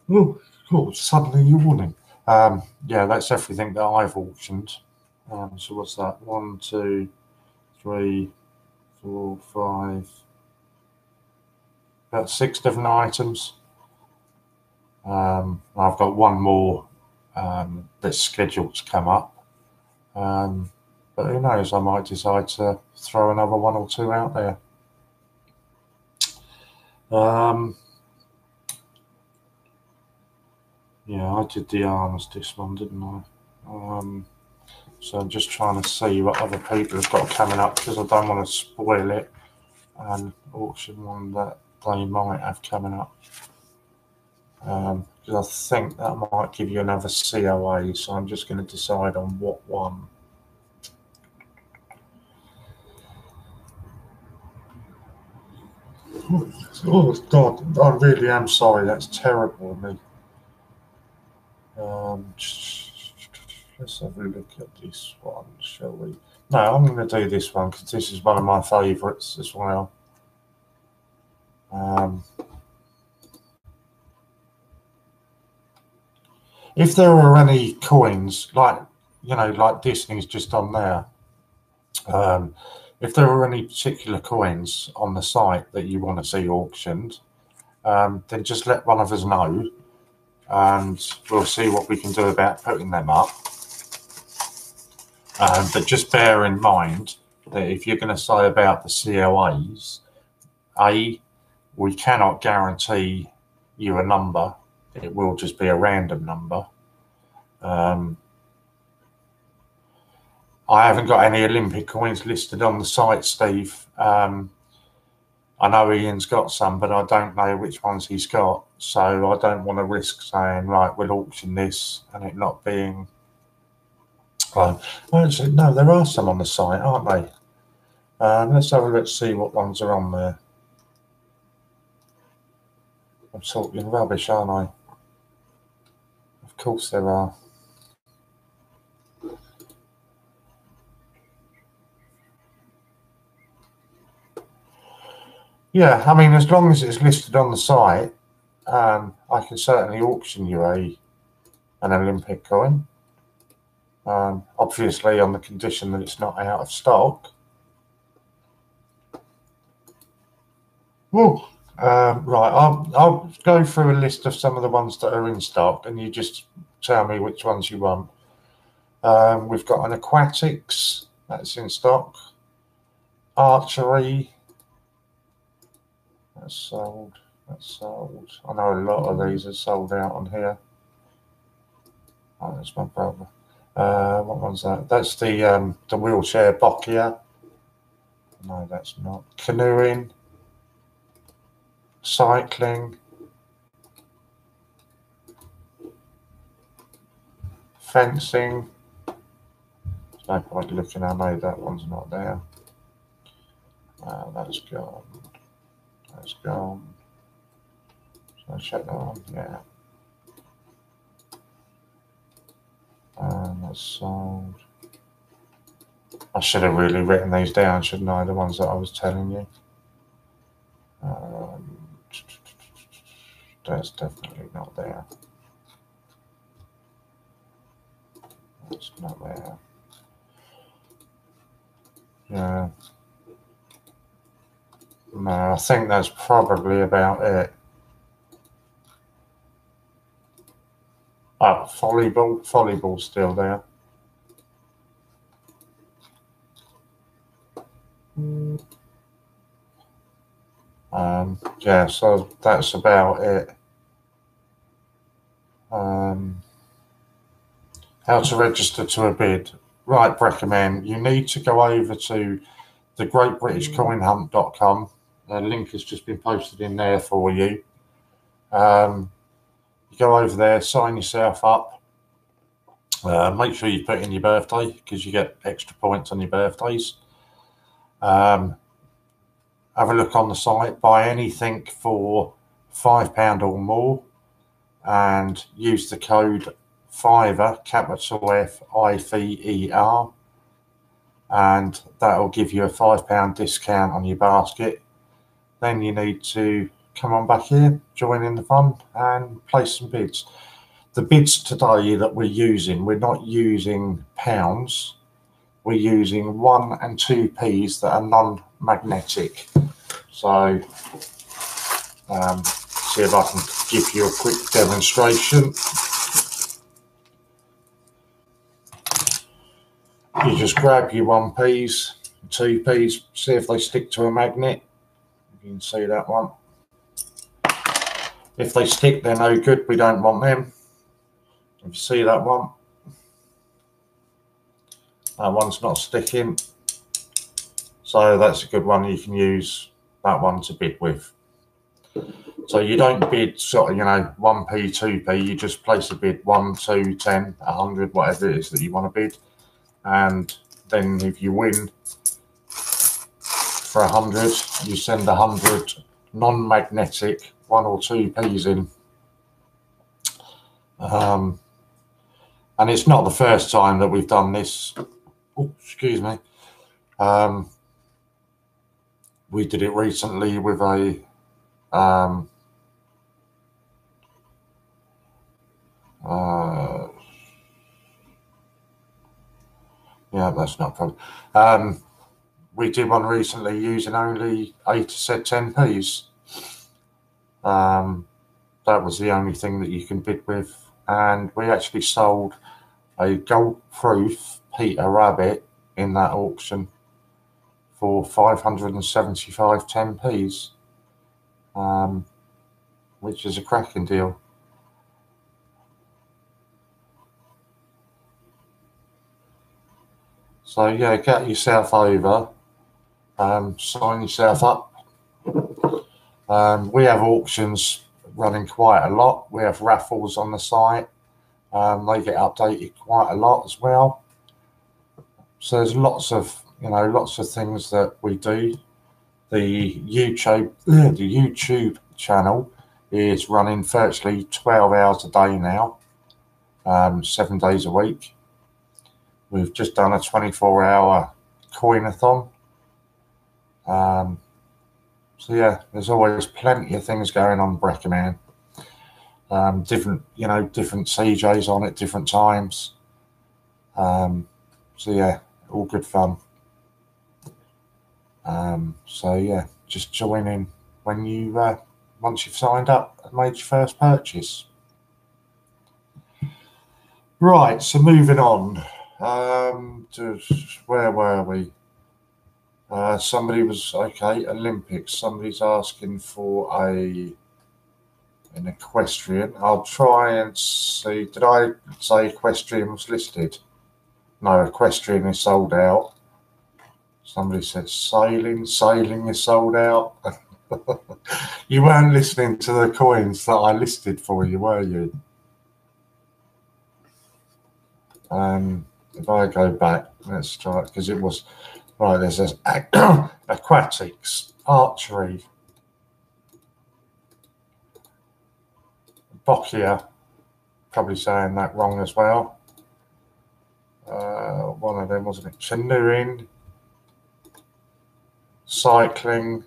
oh, suddenly yawning. Yeah, that's everything that I've auctioned. So what's that? 1, 2, 3, 4, 5, about 6 different items. I've got one more that's scheduled to come up, but who knows, I might decide to throw another 1 or 2 out there. Yeah, I did the Armistice one, didn't I? So I'm just trying to see what other people have got coming up, because I don't want to spoil it and auction one that they might have coming up. Because I think that might give you another COA, so I'm just going to decide on what one. Oh God, I really am sorry, that's terrible of me. Let's have a look at this one, shall we? No, I'm going to do this one because this is one of my favourites as well. If there are any coins, like, you know, like Disney's just on there, if there are any particular coins on the site that you want to see auctioned, then just let one of us know, and we'll see what we can do about putting them up. But just bear in mind that if you're going to say about the COAs, we cannot guarantee you a number. It will just be a random number. I haven't got any Olympic coins listed on the site, Steve. I know Ian's got some, but I don't know which ones he's got. So I don't want to risk saying, right, we'll auction this and it not being... actually, no, there are some on the site, aren't they? Let's have a look, see what ones are on there. I'm talking rubbish, aren't I? Of course there are. Yeah, I mean, as long as it's listed on the site, I can certainly auction you an Olympic coin. Obviously on the condition that it's not out of stock. Oh, right, I'll go through a list of some of the ones that are in stock, and you just tell me which ones you want. We've got an aquatics, that's in stock. Archery, that's sold. That's sold. I know a lot of these are sold out on here. Oh, that's my brother. What one's that? That's the wheelchair Boccia. No, that's not. Canoeing, cycling, fencing. There's no point looking. I know that one's not there. That's gone. That's gone. So I check that one. Yeah. That's sold. I should have really written these down, shouldn't I? The ones that I was telling you. That's definitely not there. That's not there. Yeah. No, I think that's probably about it. Oh, volleyball's still there. Yeah, so that's about it. How to register to a bid. Right, Breckerman, you need to go over to the greatbritishcoinhunt.com. The link has just been posted in there for you. You go over there, sign yourself up. Make sure you put in your birthday because you get extra points on your birthdays. Have a look on the site, buy anything for £5 or more, and use the code FIVER, capital FIVER, and that will give you a £5 discount on your basket. Then you need to come on back here, join in the fun, and place some bids. The bids today that we're using, we're not using pounds. We're using 1 and 2p's that are non-magnetic. So, see if I can give you a quick demonstration. You just grab your 1p's, 2p's, see if they stick to a magnet. You can see that one. If they stick, they're no good. We don't want them. If you see that one, that one's not sticking. So that's a good one. You can use that one to bid with. So you don't bid sort of, 1p, 2p. You just place a bid 1, 2, 10, 100, whatever it is that you want to bid. And then if you win for 100, you send 100 non-magnetic 1 or 2p's in. And it's not the first time that we've done this. Oh, excuse me. We did it recently with a yeah, that's not a problem. We did one recently using only 8 said 10p's. That was the only thing that you can bid with, and we actually sold a gold-proof Peter Rabbit in that auction for 575 10p's, which is a cracking deal. So yeah, get yourself over, sign yourself up. We have auctions running quite a lot. We have raffles on the site. They get updated quite a lot as well. So there's lots of things that we do. The YouTube channel is running virtually 12 hours a day now, 7 days a week. We've just done a 24-hour coin-a-thon. So yeah, there's always plenty of things going on, Breckerman. Different CJs on at different times. So yeah, all good fun. So yeah, just join in when you once you've signed up and made your first purchase. Right, so moving on. To where were we? Somebody was okay. Olympics. Somebody's asking for a in equestrian. I'll try and see. Did I say equestrian was listed? No, equestrian is sold out. Somebody said sailing. Sailing is sold out. You weren't listening to the coins that I listed for you, were you? If I go back, let's try it, because it was right. There's this aquatics, archery, Boccia, probably saying that wrong as well. One of them, wasn't it? Canoeing, cycling,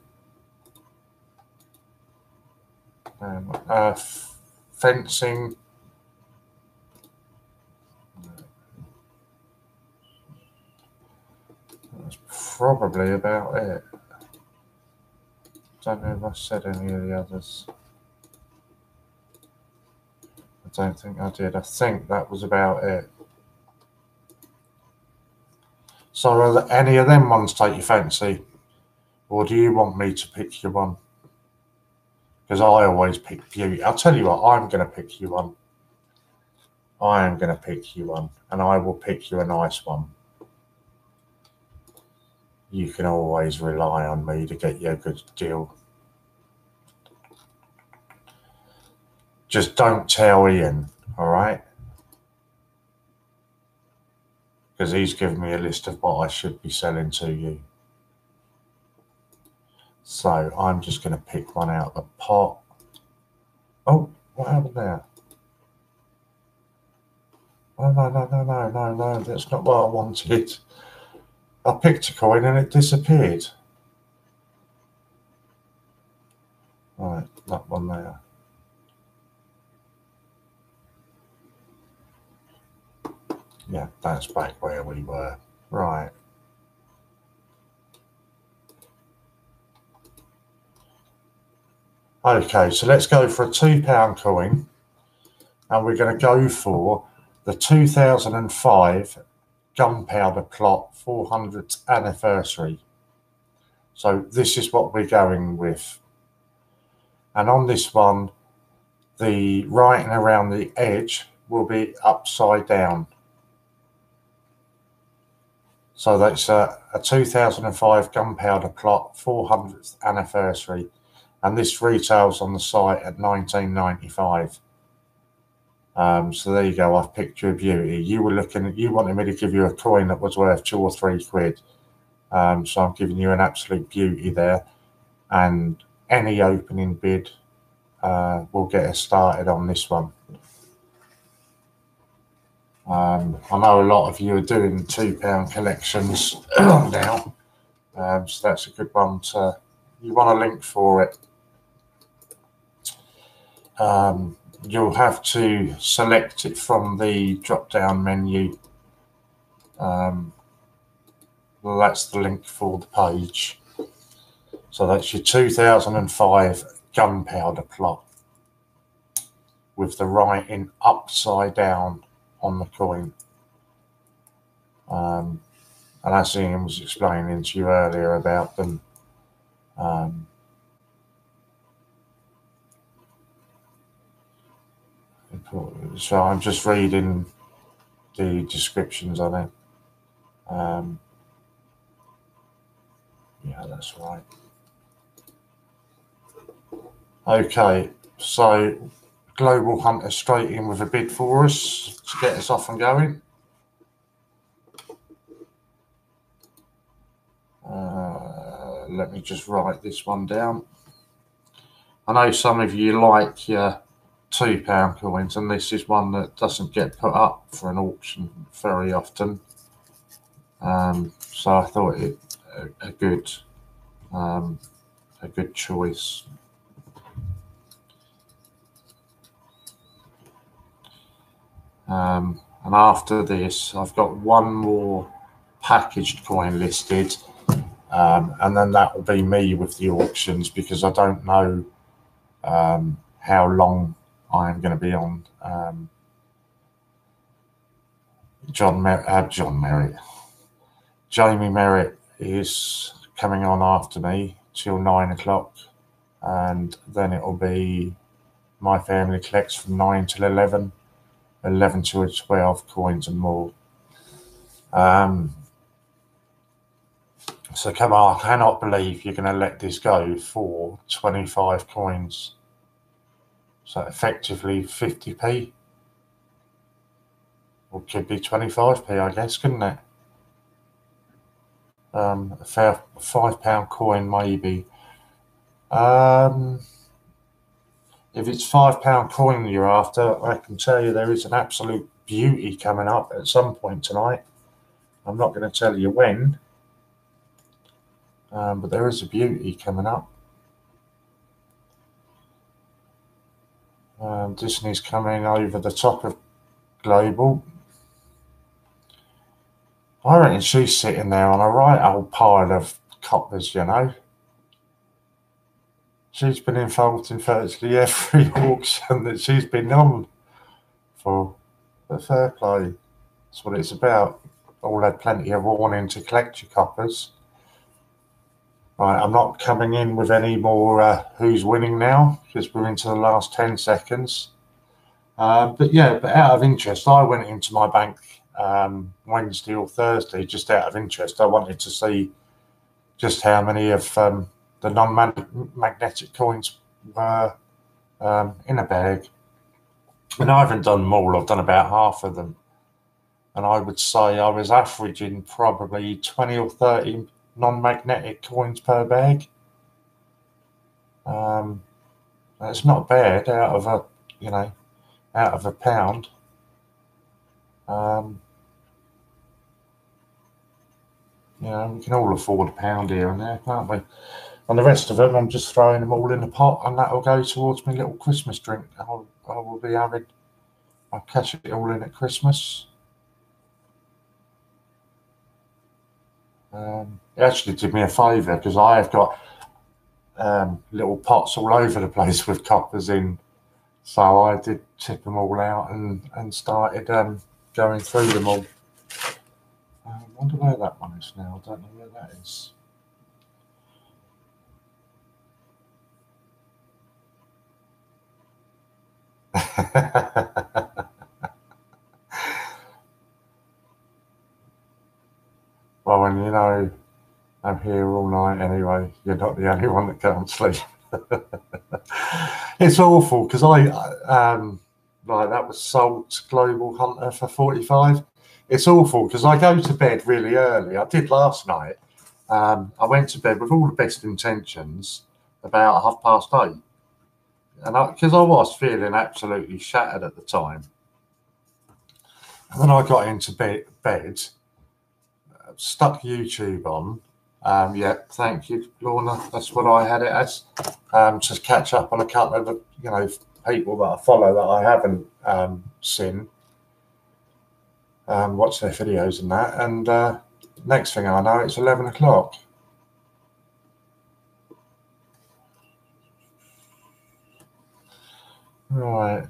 fencing. That's probably about it. Don't know if I said any of the others. I don't think I did. I think that was about it. So are any of them ones take your fancy? Or do you want me to pick you one? Because I always pick beauty. I'll tell you what, I'm going to pick you one. I am going to pick you one. And I will pick you a nice one. You can always rely on me to get you a good deal. Just don't tell Ian, all right? Because he's given me a list of what I should be selling to you. So I'm just going to pick one out of the pot. Oh, what happened there? Oh, no, that's not what I wanted. I picked a coin and it disappeared. Right, that one there. Yeah, that's back where we were. Right. Okay, so let's go for a £2 coin. And we're going to go for the 2005 Gunpowder Plot 400th anniversary. So this is what we're going with. And on this one, the writing around the edge will be upside down. So that's a 2005 Gunpowder Plot 400th anniversary. And this retails on the site at £19.95. So there you go. I've picked you a beauty. You wanted me to give you a coin that was worth £2 or £3. So I'm giving you an absolute beauty there. And any opening bid will get us started on this one. I know a lot of you are doing £2 collections now. So that's a good one to, you want a link for it. You'll have to select it from the drop-down menu. That's the link for the page. So that's your 2005 Gunpowder Plot with the writing upside down on the coin. And as Ian was explaining to you earlier about them, so I'm just reading the descriptions on it. Yeah, that's right. Okay, so Global Hunter straight in with a bid for us to get us off and going. Let me just write this one down. I know some of you like your £2 coins, and this is one that doesn't get put up for an auction very often. So I thought it a good choice. And after this, I've got one more packaged coin listed, and then that will be me with the auctions, because I don't know how long I am going to be on. Jamie Merritt is coming on after me till 9 o'clock, and then it will be my family collects from 9 till 11, 11 to 12 coins and more. So come on, I cannot believe you're going to let this go for 25 coins. So effectively 50p. Or could be 25p, I guess, couldn't it? A fair £5 coin, maybe. If it's £5 coin you're after, I can tell you there is an absolute beauty coming up at some point tonight. I'm not going to tell you when, but there is a beauty coming up. Disney's coming over the top of Global. I reckon she's sitting there on a right old pile of coppers, you know. She's been involved in virtually every auction that she's been on for. But fair play. That's what it's about. All had plenty of warning to collect your coppers. Right, I'm not coming in with any more who's winning now, because we're into the last 10 seconds. But out of interest, I went into my bank Wednesday or Thursday, just out of interest. I wanted to see just how many of the non-magnetic coins were in a bag. And I haven't done them all, I've done about half of them. And I would say I was averaging probably 20 or 30 non-magnetic coins per bag. That's not bad out of a pound. We can all afford a pound here and there, can't we? And the rest of them, I'm just throwing them all in a pot, and that'll go towards my little Christmas drink. I will be having. I'll cash it all in at Christmas. It actually did me a favour, because I have got little pots all over the place with coppers in. So I did tip them all out and started going through them all. I wonder where that one is now. I don't know where that is. Well, when you know I'm here all night anyway, you're not the only one that can't sleep. It's awful, because that was Salt Global Hunter for 45. It's awful because I go to bed really early. I did last night. I went to bed with all the best intentions about 8:30, and because I was feeling absolutely shattered at the time. And then I got into bed, stuck YouTube on. Thank you, Lorna. That's what I had it as. Just catch up on a couple of people that I follow that I haven't seen. Watch their videos and that, and next thing I know, it's 11 o'clock. Right.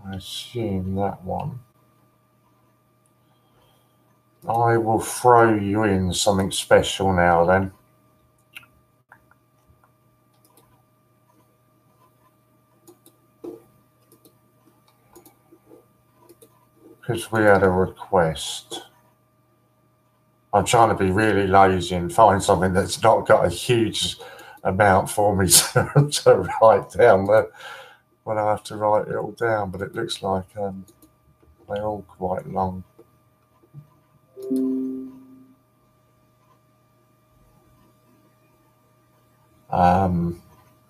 I assume that one. I will throw you in something special now then. Because we had a request. I'm trying to be really lazy and find something that's not got a huge amount for me to write down when I have to write it all down, but it looks like they're all quite long.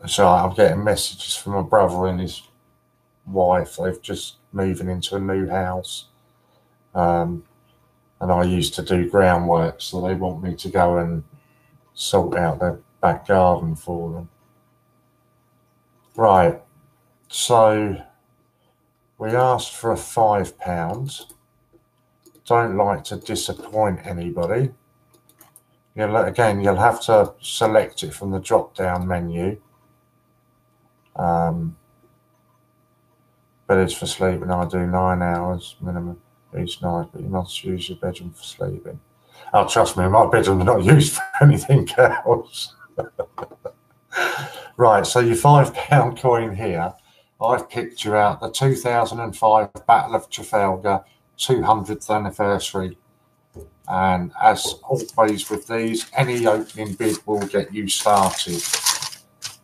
So I'm getting messages from my brother and his wife. They've just moving into a new house. And I used to do groundwork, so they want me to go and sort out their back garden for them. Right, so we asked for a £5. Don't like to disappoint anybody. You'll have to select it from the drop-down menu. Beds for sleeping, I do 9 hours minimum each night, but you must use your bedroom for sleeping. Oh, trust me, my bedroom are not used for anything else. Right, so your £5 coin here, I've picked you out the 2005 Battle of Trafalgar 200th anniversary. And as always with these, any opening bid will get you started.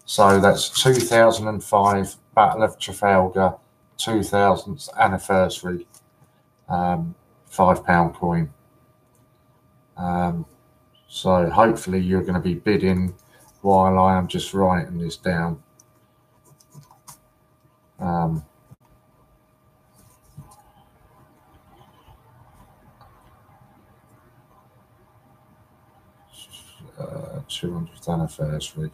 So that's 2005 Battle of Trafalgar 2000th anniversary, £5 coin. So hopefully you're going to be bidding while I am just writing this down. Um, 200th anniversary.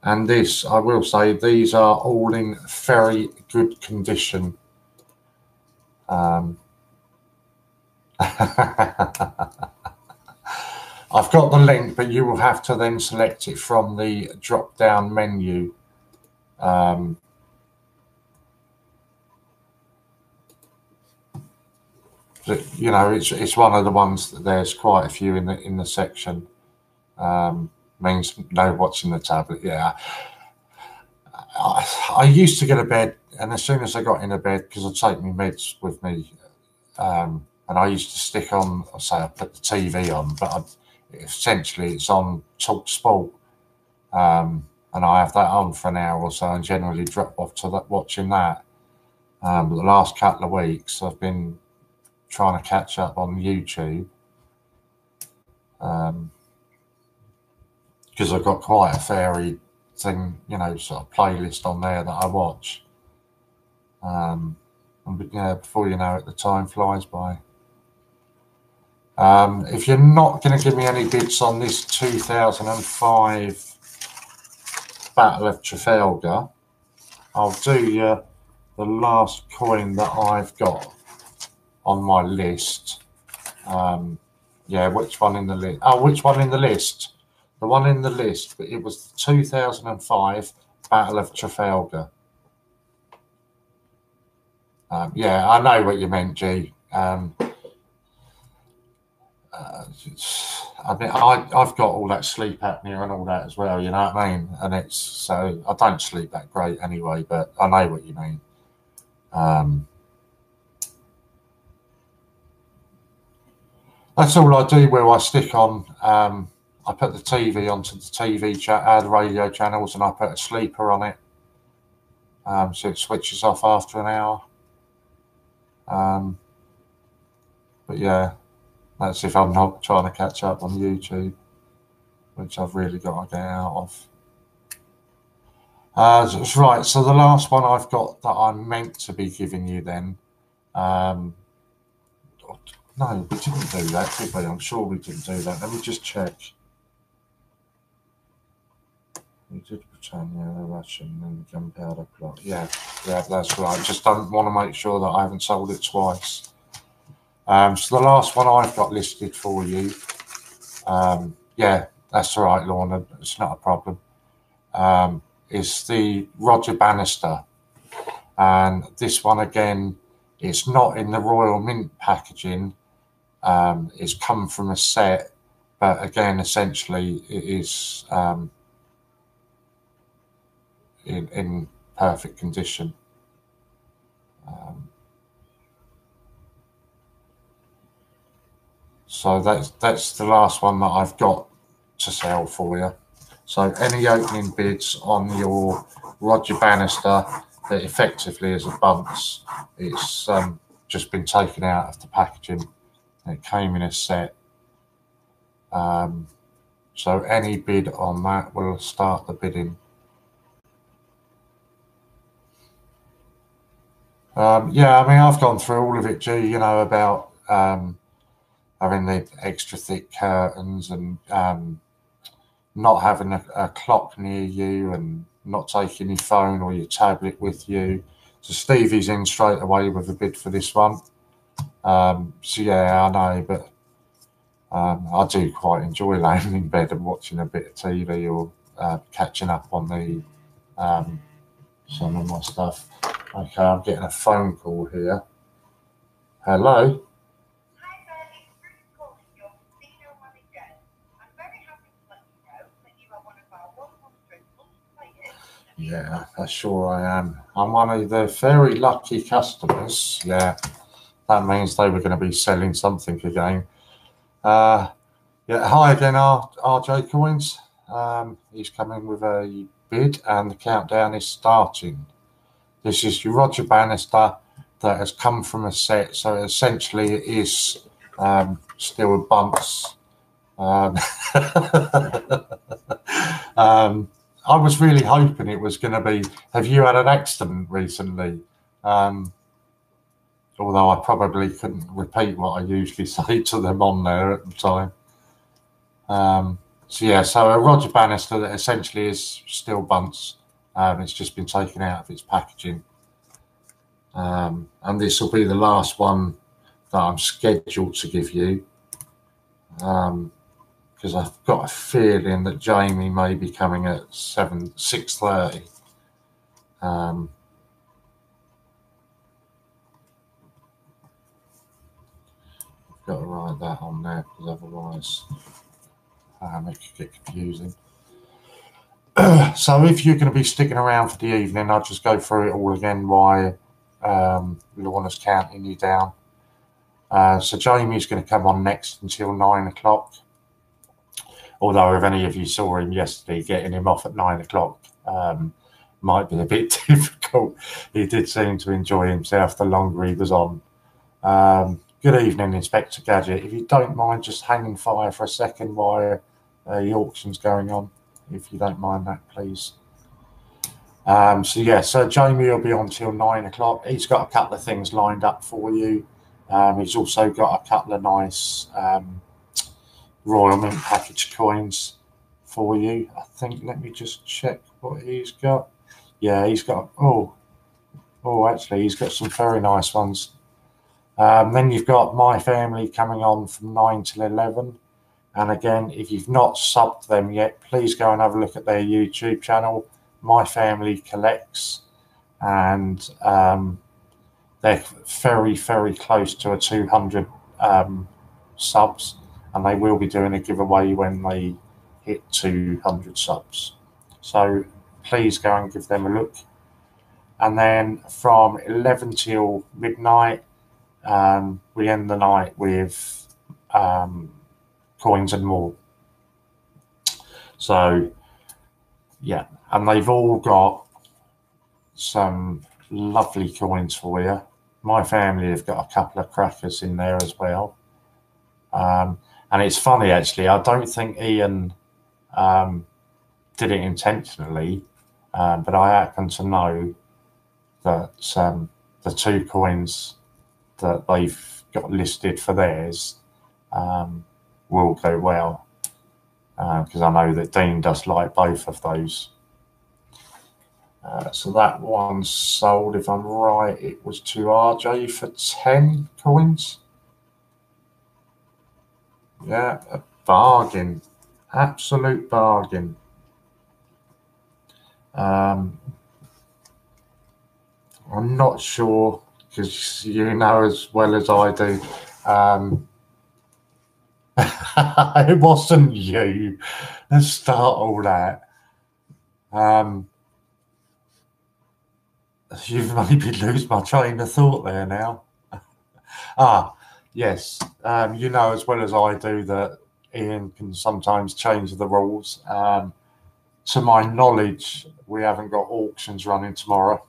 And this, I will say, these are all in very good condition. I've got the link, but you will have to then select it from the drop-down menu. You know, it's one of the ones that there's quite a few in the section. Means no watching the tablet. Yeah, I used to get a bed, and as soon as I got in a bed, because I take my meds with me, and I used to stick on, I say I put the TV on, but essentially it's on Talk Sport, and I have that on for an hour or so, and generally drop off to that watching that. But the last couple of weeks, I've been trying to catch up on YouTube, because I've got quite a varied thing, you know, sort of playlist on there that I watch. And yeah, before you know it, the time flies by. If you're not going to give me any bids on this 2005 Battle of Trafalgar, I'll do you the last coin that I've got on my list. Yeah, which one in the list? Oh, which one in the list? The one in the list, but it was the 2005 Battle of Trafalgar. Yeah, I know what you meant, G. I mean, I've got all that sleep apnea and all that as well, you know what I mean? And it's, so I don't sleep that great anyway, but I know what you mean. That's all I do where I stick on, I put the TV onto the the radio channels, and I put a sleeper on it. So it switches off after an hour. But yeah, that's if I'm not trying to catch up on YouTube, which I've really got to get out of. That's right. So the last one I've got that I'm meant to be giving you then. No, we didn't do that, did we? I'm sure we didn't do that. Let me just check. We did Britannia, the Russian, and the gunpowder plot. Yeah, that's right. I just don't want to make sure that I haven't sold it twice. So the last one I've got listed for you. Yeah, that's all right, Lorna. It's not a problem. Is the Roger Bannister. And this one again, it's not in the Royal Mint packaging. It's come from a set, but again, essentially, it is in perfect condition. So that's the last one that I've got to sell for you. So any opening bids on your Roger Bannister that effectively is a bunce, it's just been taken out of the packaging. It came in a set. So any bid on that will start the bidding. Yeah, I mean, I've gone through all of it, G, you know, about having the extra thick curtains and not having a clock near you and not taking your phone or your tablet with you. So Stevie's in straight away with a bid for this one. So yeah, I know, but I do quite enjoy laying in bed and watching a bit of TV or catching up on the some of my stuff. Okay, I'm getting a phone call here. Hello. Yeah, sure I am. I'm one of the very lucky customers. Yeah, that means they were going to be selling something again. Yeah, hi again, RJ Coins. He's coming with a bid, and the countdown is starting. This is your Roger Bannister that has come from a set, so essentially it is still bunts. I was really hoping it was going to be. Have you had an accident recently? Although I probably couldn't repeat what I usually say to them on there at the time. So a Roger Bannister that essentially is still bunts. It's just been taken out of its packaging. And this will be the last one that I'm scheduled to give you. Because I've got a feeling that Jamie may be coming at 6:30. I've got to write that on there because otherwise it could get confusing. So if you're going to be sticking around for the evening, I'll just go through it all again while Lorna's counting you down. So Jamie's going to come on next until 9 o'clock. Although if any of you saw him yesterday, getting him off at 9 o'clock might be a bit difficult. He did seem to enjoy himself the longer he was on. Good evening, Inspector Gadget. If you don't mind just hanging fire for a second while the auction's going on, if you don't mind that, please. So Jamie will be on till 9 o'clock. He's got a couple of things lined up for you. He's also got a couple of nice Royal Mint package coins for you. I think, let me just check what he's got. Yeah, he's got, actually, he's got some very nice ones. Then you've got My Family coming on from 9 till 11. And again, if you've not subbed them yet, please go and have a look at their YouTube channel, My Family Collects. And they're very, very close to a 200 subs. And they will be doing a giveaway when they hit 200 subs. So please go and give them a look. And then from 11 till midnight, we end the night with Coins and More. So, yeah, and they've all got some lovely coins for you. My family have got a couple of crackers in there as well. And it's funny, actually, I don't think Ian did it intentionally, but I happen to know that the two coins that they've got listed for theirs will go well, because I know that Dean does like both of those. So that one sold, if I'm right, it was to RJ for 10 coins. Yeah, a bargain, absolute bargain. I'm not sure, because you know as well as I do, it wasn't you. Let's start all that. You've made me lose my train of thought there now. Yes. You know as well as I do that Ian can sometimes change the rules. To my knowledge, we haven't got auctions running tomorrow.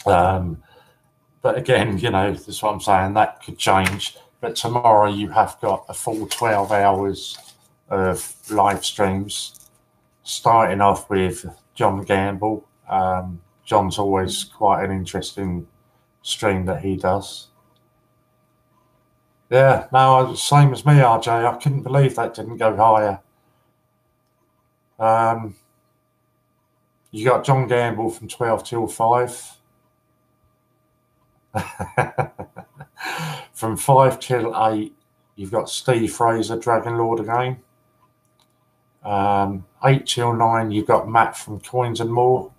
But again, you know, that's what I'm saying, that could change. But tomorrow you have got a full 12 hours of live streams, starting off with John Gamble. John's always quite an interesting stream that he does. Yeah, no, same as me, RJ. I couldn't believe that didn't go higher. You got John Gamble from 12 till 5. From 5 till 8, you've got Steve Fraser, Dragon Lord again. 8 till 9, you've got Matt from Coins and More.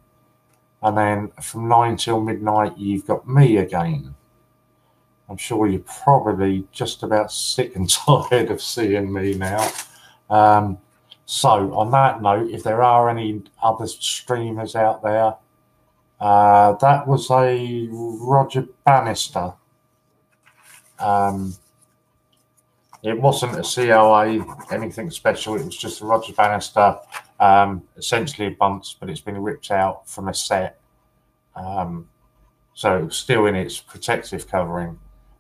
And then from 9 till midnight, you've got me again. I'm sure you're probably just about sick and tired of seeing me now. So on that note, if there are any other streamers out there, that was a Roger Bannister. It wasn't a COA, anything special. It was just a Roger Bannister, essentially a bunch, but it's been ripped out from a set. So it was still in its protective covering,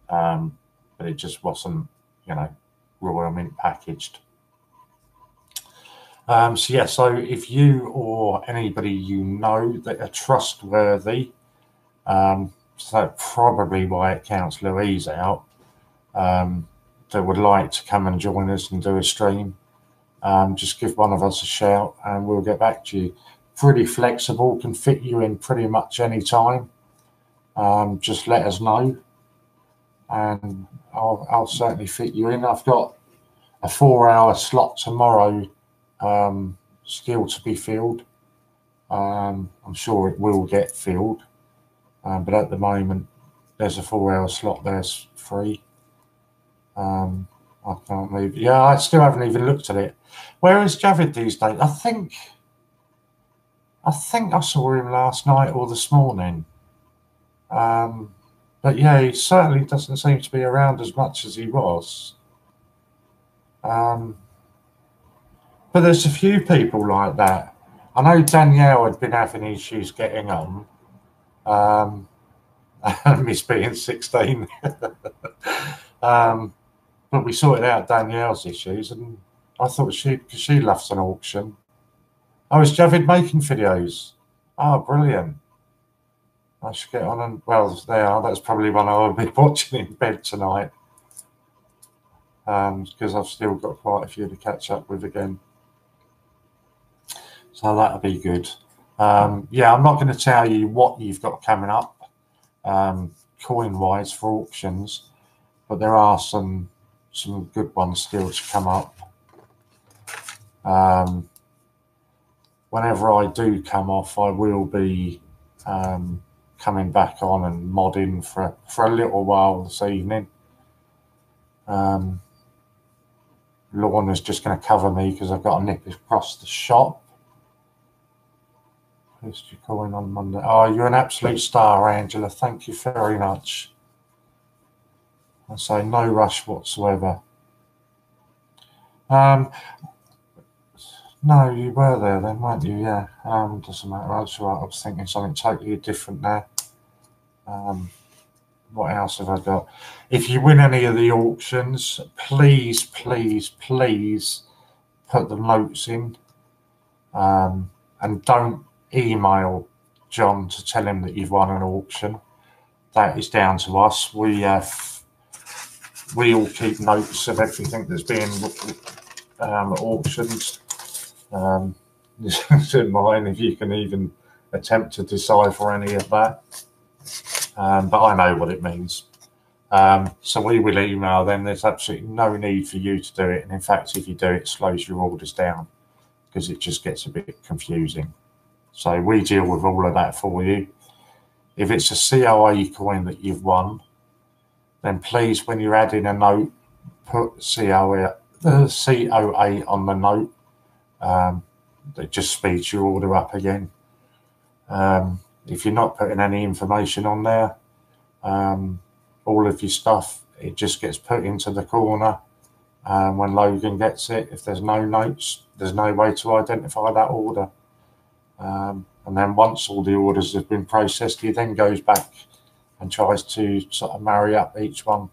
but it just wasn't, you know, Royal Mint packaged. So yeah, so if you or anybody you know that are trustworthy, so probably why it counts Louise out, that would like to come and join us and do a stream, just give one of us a shout and we'll get back to you. Pretty flexible, can fit you in pretty much any time. Just let us know and I'll certainly fit you in. I've got a 4-hour slot tomorrow, still to be filled. I'm sure it will get filled, but at the moment there's a 4-hour slot there's free. I can't believe. Yeah, I still haven't even looked at it. Where is Javid these days? I think I saw him last night or this morning. But yeah, he certainly doesn't seem to be around as much as he was. But there's a few people like that. I know Danielle had been having issues getting on. Miss being 16. But we sorted out Danielle's issues, and I thought because she loves an auction. Oh, is Javid making videos? Oh, brilliant. I should get on and, well, there are. That's probably one I'll be watching in bed tonight. Because I've still got quite a few to catch up with again. So that'll be good. Yeah, I'm not going to tell you what you've got coming up, coin-wise for auctions, but there are some good ones still to come up. Whenever I do come off, I will be coming back on and modding for a little while this evening. Lorna's just going to cover me because I've got to nip across the shop. Who's you calling on Monday? Oh, you're an absolute star, Angela. Thank you very much. I say no rush whatsoever. No, you were there then, weren't you? Yeah. Doesn't matter. That's right. I was thinking something totally different there. What else have I got? If you win any of the auctions, please, please, please put the notes in. And don't email John to tell him that you've won an auction. That is down to us. We all keep notes of everything that's being auctioned. Don't mind if you can even attempt to decipher any of that. But I know what it means. So we will email them. There's absolutely no need for you to do it. And in fact, if you do, it slows your orders down because it just gets a bit confusing. So we deal with all of that for you. If it's a COA coin that you've won, then please, when you're adding a note, put COA on the note. That just speeds your order up again. If you're not putting any information on there, all of your stuff, it just gets put into the corner. When Logan gets it, if there's no notes, there's no way to identify that order. And then once all the orders have been processed, he then goes back and tries to sort of marry up each one.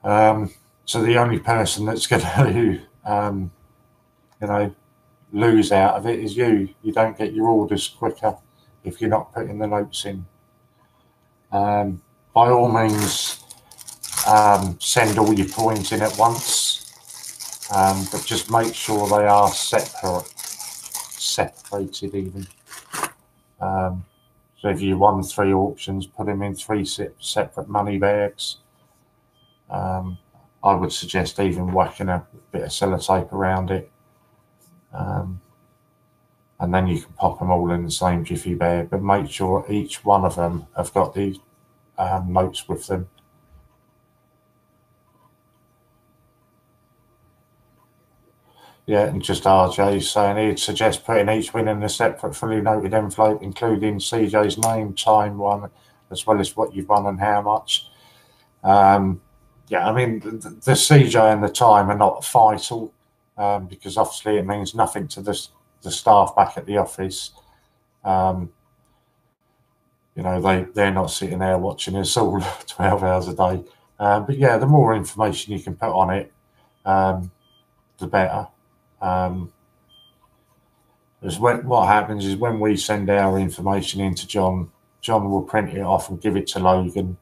So the only person that's going to, you know, lose out of it is you. You don't get your orders quicker if you're not putting the notes in. By all means, send all your coins in at once, but just make sure they are separated even. So if you won 3 auctions, put them in 3 separate money bags. I would suggest even whacking a bit of sellotape around it. And then you can pop them all in the same jiffy bag, but make sure each one of them have got the notes with them. Yeah, and just RJ saying he'd suggest putting each win in a separate fully noted envelope, including CJ's name, time won, as well as what you've won and how much. Yeah, I mean, the CJ and the time are not vital, because obviously it means nothing to the staff back at the office. You know, they're not sitting there watching us all 12 hours a day. But yeah, the more information you can put on it, the better. What happens is when we send our information into John will print it off and give it to Logan.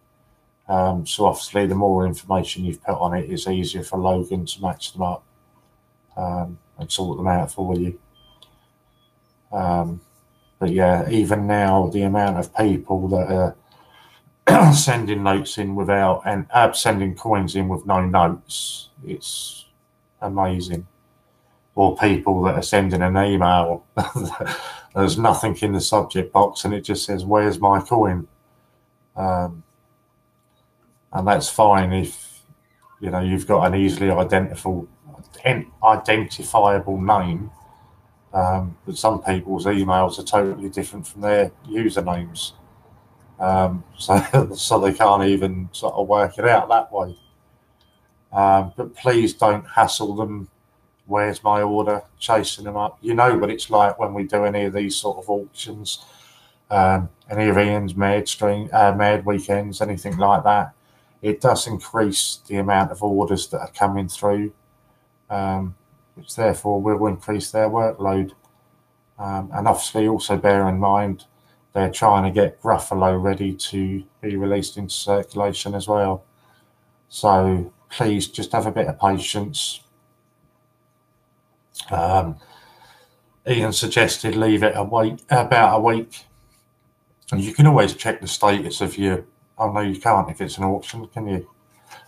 So obviously the more information you've put on it, it's easier for Logan to match them up and sort them out for you. But yeah, even now, the amount of people that are sending notes in without, and sending coins in with no notes, it's amazing. Or people that are sending an email, there's nothing in the subject box and it just says, "Where's my coin?" And that's fine if, you know, you've got an easily identifiable name. But some people's emails are totally different from their usernames. So they can't even sort of work it out that way. But please don't hassle them. Where's my order? Chasing them up. You know what it's like when we do any of these sort of auctions, any of Ian's Mad weekends, anything like that. It does increase the amount of orders that are coming through, which therefore will increase their workload. And obviously also bear in mind, they're trying to get Gruffalo ready to be released into circulation as well. So please just have a bit of patience. Ian suggested leave it about a week. And you can always check the status of your... Oh, no, you can't if it's an auction, can you?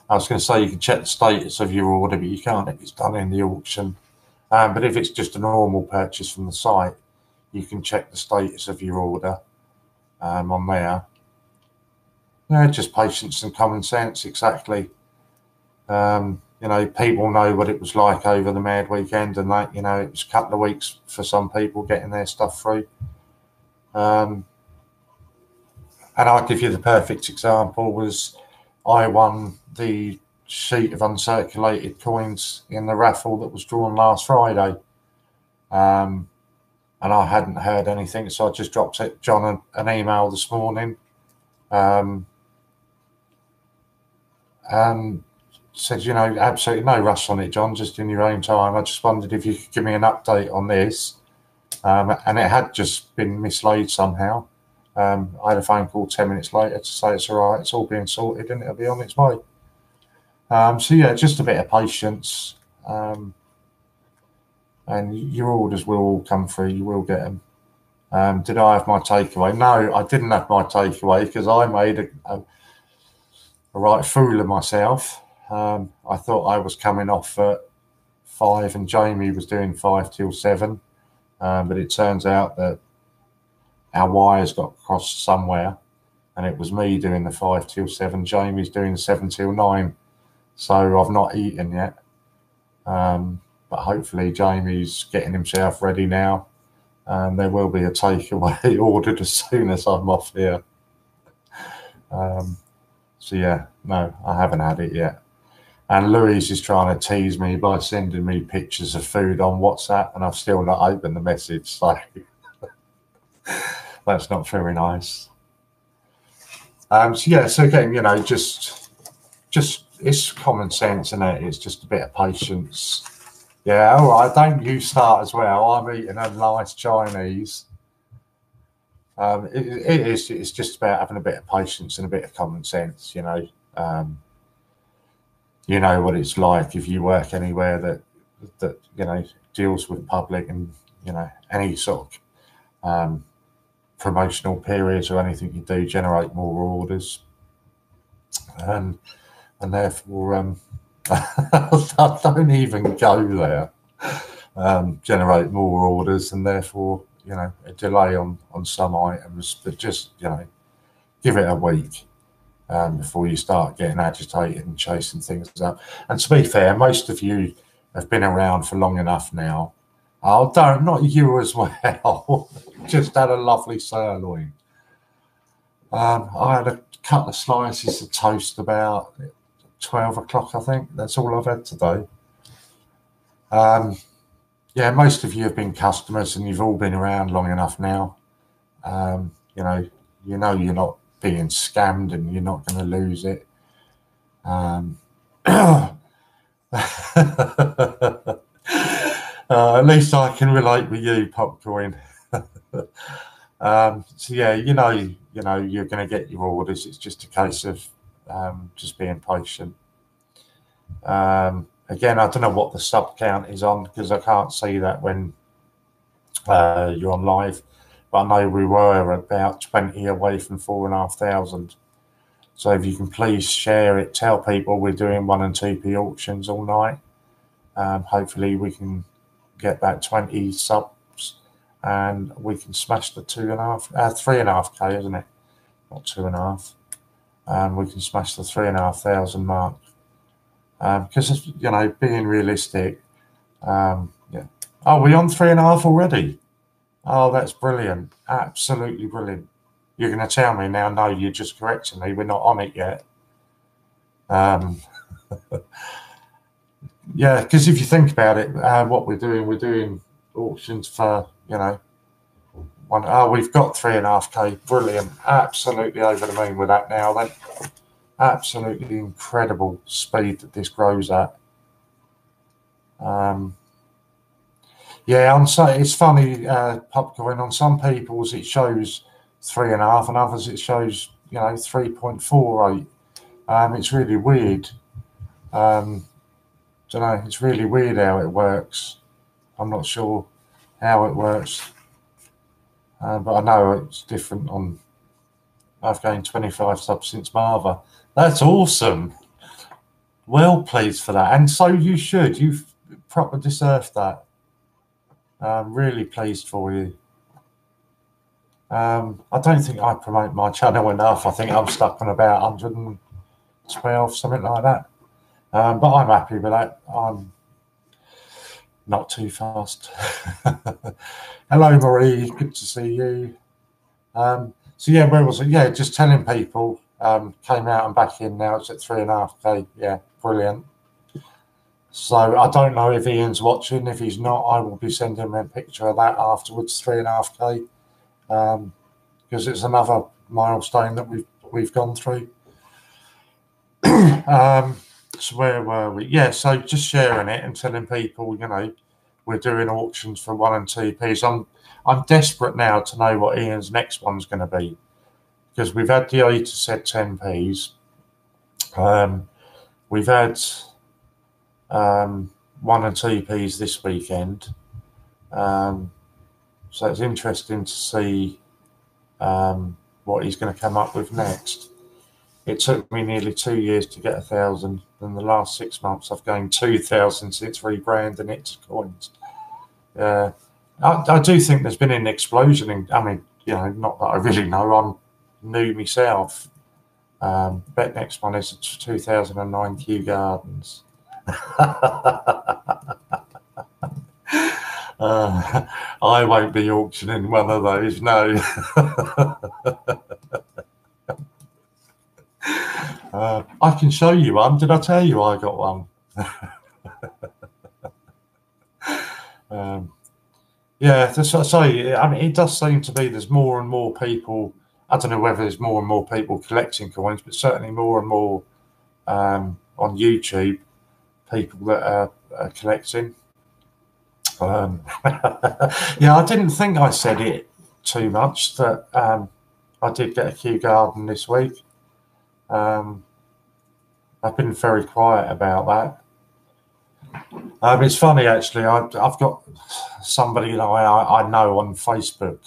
I was going to say you can check the status of your order, but you can't if it's done in the auction. But if it's just a normal purchase from the site, you can check the status of your order on there. Yeah, just patience and common sense, exactly. You know, people know what it was like over the Mad weekend, and that, you know, it was a couple of weeks for some people getting their stuff through. And I'll give you the perfect example was I won the sheet of uncirculated coins in the raffle that was drawn last Friday. And I hadn't heard anything, so I just dropped John an email this morning. And said, you know, absolutely no rush on it, John, just in your own time. I just wondered if you could give me an update on this. And it had just been mislaid somehow. I had a phone call 10 minutes later to say it's all right, it's all being sorted and it'll be on its way. So yeah, just a bit of patience. And your orders will all come through, you will get them. Did I have my takeaway? No, I didn't have my takeaway because I made a right fool of myself. I thought I was coming off at 5 and Jamie was doing 5 till 7. But it turns out that our wires got crossed somewhere and it was me doing the 5 till 7. Jamie's doing 7 till 9. So I've not eaten yet. But hopefully Jamie's getting himself ready now. And there will be a takeaway ordered as soon as I'm off here. So yeah, no, I haven't had it yet. And Louise is trying to tease me by sending me pictures of food on WhatsApp, and I've still not opened the message, so that's not very nice. So yeah, so again, you know, just it's common sense, isn't it? It's just a bit of patience. Yeah, all right, don't you start as well. I'm eating a nice Chinese. It's just about having a bit of patience and a bit of common sense, you know. You know what it's like if you work anywhere that you know deals with public and, you know, any sort of promotional periods or anything you do generate more orders, and therefore don't even go there. Generate more orders and therefore, you know, a delay on some items, but just, you know, give it a week. before you start getting agitated and chasing things up. And to be fair, most of you have been around for long enough now. Oh, don't, not you as well. Just had a lovely sirloin. I had a couple of slices of toast about 12 o'clock, I think. That's all I've had today. Yeah, most of you have been customers and you've all been around long enough now. You know you're not being scammed and you're not going to lose it. At least I can relate with you, Popcoin. So yeah, you know you're going to get your orders. It's just a case of just being patient. Again, I don't know what the sub count is on because I can't see that when you're on live, but I know we were about 20 away from 4,500. So if you can please share it, tell people we're doing 1 and 2p auctions all night. Hopefully we can get that 20 subs and we can smash the 3.5k, isn't it? Not 2.5. We can smash the 3,500 mark. Because you know, being realistic, yeah. Oh, we're on 3.5 already. Oh, that's brilliant! Absolutely brilliant. You're going to tell me now? No, you're just correcting me. We're not on it yet. Yeah, because if you think about it, what we're doing auctions for, you know, one. Oh, we've got 3.5k. Brilliant! Absolutely over the moon with that now. Then, absolutely incredible speed that this grows at. Yeah, it's funny, Popcorn. On some people's it shows 3.5, and others it shows 3.48. It's really weird. Don't know. It's really weird how it works. I'm not sure how it works, but I know it's different. I've gained 25 subs since Marva. That's awesome. Well pleased for that, and so you should. You've proper deserved that. I'm really pleased for you. I don't think I promote my channel enough. I think I'm stuck on about 112, something like that. But I'm happy with that. I'm not too fast. Hello, Marie. Good to see you. So yeah, where was it? Yeah, just telling people. Came out and back in now. It's at 3.5k. Yeah, brilliant. So I don't know if Ian's watching. If he's not, I will be sending him a picture of that afterwards. 3.5k, because it's another milestone that we've gone through. So where were we? Yeah, so just sharing it and telling people, you know, we're doing auctions for 1 and 2p's. I'm desperate now to know what Ian's next one's going to be, because we've had the 8 said 10p's. We've had 1 and 2p's this weekend. So it's interesting to see what he's going to come up with next. It took me nearly 2 years to get 1,000. In the last 6 months, I've gained 2,000 since rebranding it to coins. I do think there's been an explosion in, I mean, you know, not that I really know, I'm new myself. Bet next one is 2009 Kew Gardens. I won't be auctioning one of those, no. I can show you one. Did I tell you I got one? Yeah, that's what I say. I mean, it does seem to be there's more and more people. I don't know whether there's more and more people collecting coins, but certainly more and more on YouTube, people that are collecting. Yeah, I didn't think I said it too much that I did get a Kew Garden this week. I've been very quiet about that. It's funny, actually. I've got somebody that I know on Facebook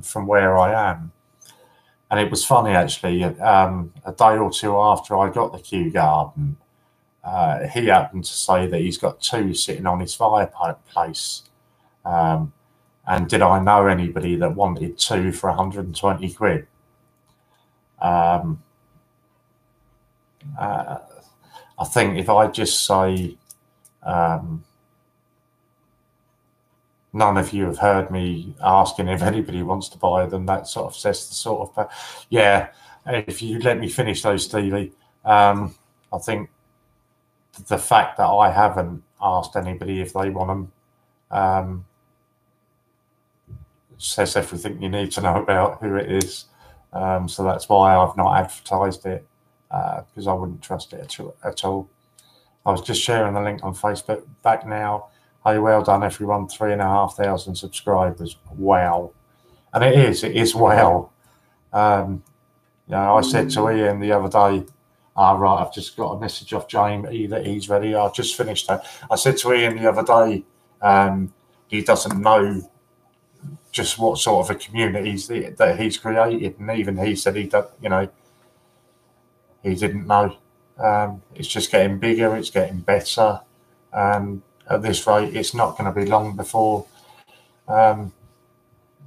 from where I am. And it was funny, actually. A day or two after I got the Kew Garden, he happened to say that he's got 2 sitting on his fireplace. And did I know anybody that wanted 2 for 120 quid? I think if I just say none of you have heard me asking if anybody wants to buy them, that sort of says the sort of, yeah, if you let me finish those, Stevie, I think the fact that I haven't asked anybody if they want them says everything you need to know about who it is. So that's why I've not advertised it, because I wouldn't trust it at all. I was just sharing the link on Facebook back now. Hey, well done, everyone. 3,500 subscribers. Wow. And it is wow. I said to Ian the other day, right, I've just got a message off Jamie that he's ready. I've just finished that. I said to Ian the other day, he doesn't know just what sort of a community that he's created. And even he said he didn't know. It's just getting bigger, it's getting better. And at this rate, it's not going to be long before I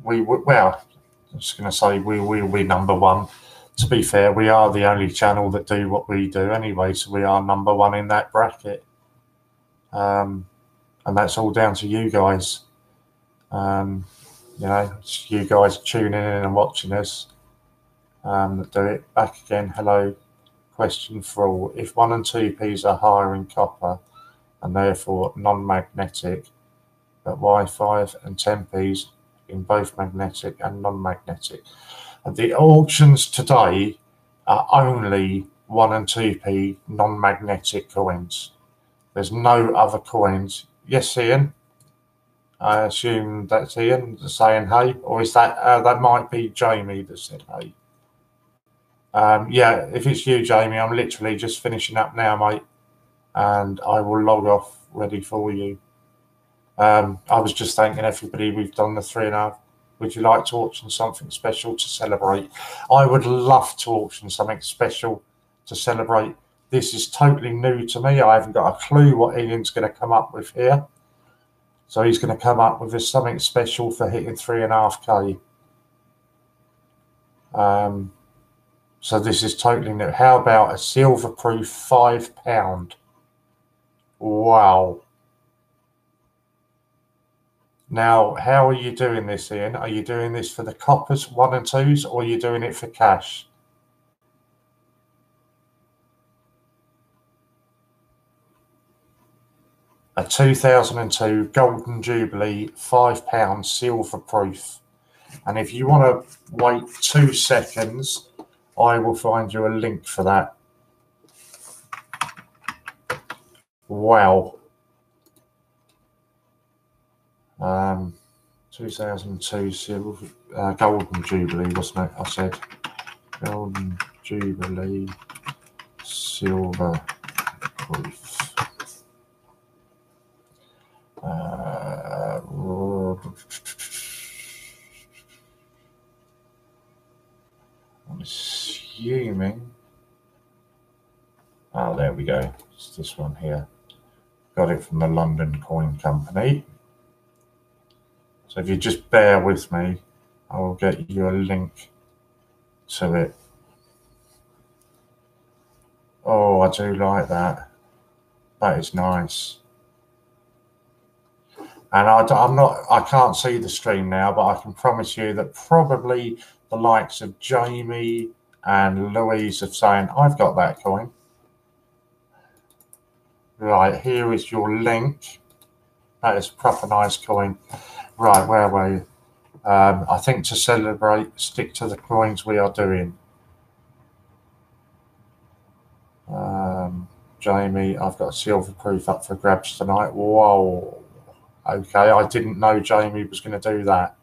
was going to say we will be number one. To be fair, we are the only channel that do what we do anyway, so we are number one in that bracket. And that's all down to you guys. It's you guys tuning in and watching us that do it. Back again, hello. Question for all. If 1 and 2Ps are higher in copper and therefore non-magnetic, but why 5 and 10Ps in both magnetic and non-magnetic? And the auctions today are only 1 and 2P non-magnetic coins. There's no other coins. Yes, Ian? I assume that's Ian saying hey, or is that that might be Jamie that said hey. Yeah, if it's you, Jamie, I'm literally just finishing up now, mate, and I will log off ready for you. I was just thanking everybody. We've done the 3.5. Would you like to auction something special to celebrate? I would love to auction something special to celebrate. This is totally new to me. I haven't got a clue what Ian's going to come up with here. So he's going to come up with something special for hitting 3.5K. So this is totally new. How about a silver-proof £5? Wow. Now, how are you doing this, Ian? Are you doing this for the coppers, 1 and 2s, or are you doing it for cash? A 2002 Golden Jubilee £5 silver-proof. And if you want to wait 2 seconds, I will find you a link for that. Wow. 2002 silver, Golden Jubilee, wasn't it? I said Golden Jubilee silver proof. I'm assuming. Oh, there we go. It's this one here. Got it from the London Coin Company. So if you just bear with me, I will get you a link to it. Oh, I do like that. That is nice. And I can't see the stream now, but I can promise you that probably the likes of Jamie and Louise of saying, I've got that coin. Right, here is your link. That is a proper nice coin. Right, where were you? I think to celebrate, stick to the coins we are doing. Jamie, I've got a silver proof up for grabs tonight. Whoa. Okay, I didn't know Jamie was going to do that.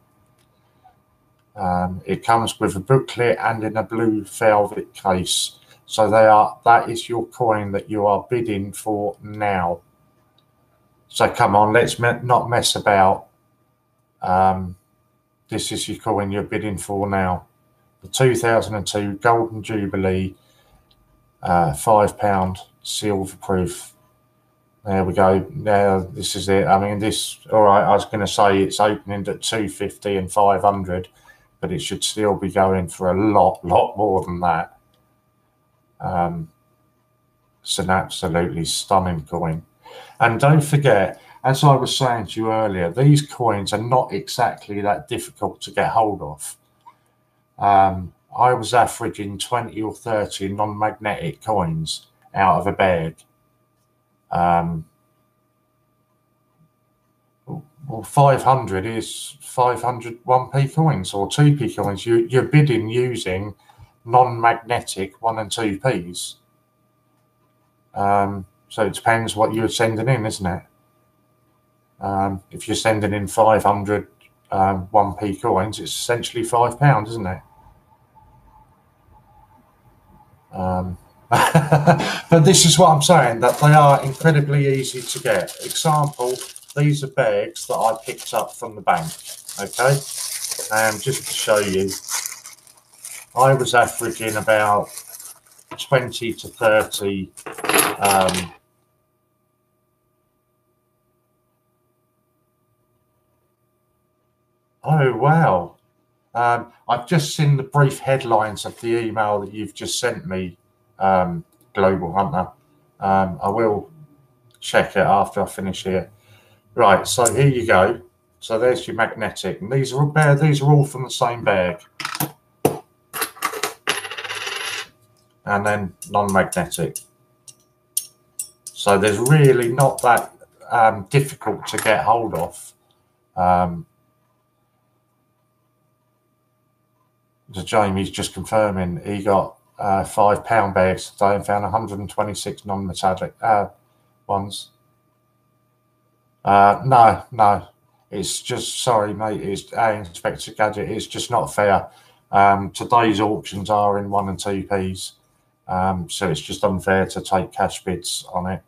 It comes with a booklet and in a blue velvet case. So that is your coin that you are bidding for now. So come on, let's not mess about. This is your coin you're bidding for now. The 2002 Golden Jubilee £5 silver proof. There we go. Now this is it. I mean, this. All right. I was going to say it's opening at 250 and 500, but it should still be going for a lot more than that. It's an absolutely stunning coin. And don't forget, as I was saying to you earlier, these coins are not exactly that difficult to get hold of. I was averaging 20 or 30 non-magnetic coins out of a bag. Well, 500 is 500 1p coins or 2p coins. You're bidding using non-magnetic 1 and 2p's. So it depends what you're sending in, isn't it? If you're sending in 500 1p coins, it's essentially £5, isn't it? But this is what I'm saying, that they are incredibly easy to get. Example, these are bags that I picked up from the bank, okay? And just to show you, I was averaging about 20 to 30 oh, wow. I've just seen the brief headlines of the email that you've just sent me, Global Hunter. I will check it after I finish here. Right, so here you go. So there's your magnetic, and these are all from the same bag. And then non-magnetic. So there's really not that difficult to get hold of. So Jamie's just confirming he got £5 bags today and found 126 non-metallic ones. No, it's just, sorry mate, it's Inspector Gadget, it's just not fair. Today's auctions are in 1 and 2p's, so it's just unfair to take cash bids on it.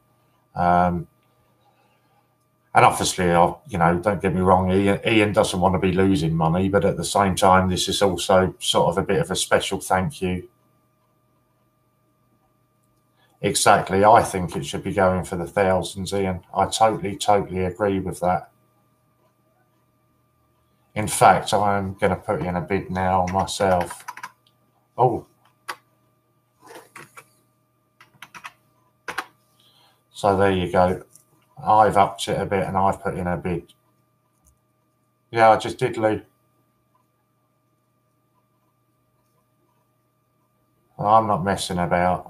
And obviously, you know, don't get me wrong, Ian doesn't want to be losing money, but at the same time, this is also sort of a bit of a special thank you. Exactly. I think it should be going for the thousands, Ian. I totally agree with that. In fact, I'm going to put in a bid now myself. Oh. So there you go. I've upped it a bit and I've put in a bid. Yeah, I just did, Lou. I'm not messing about.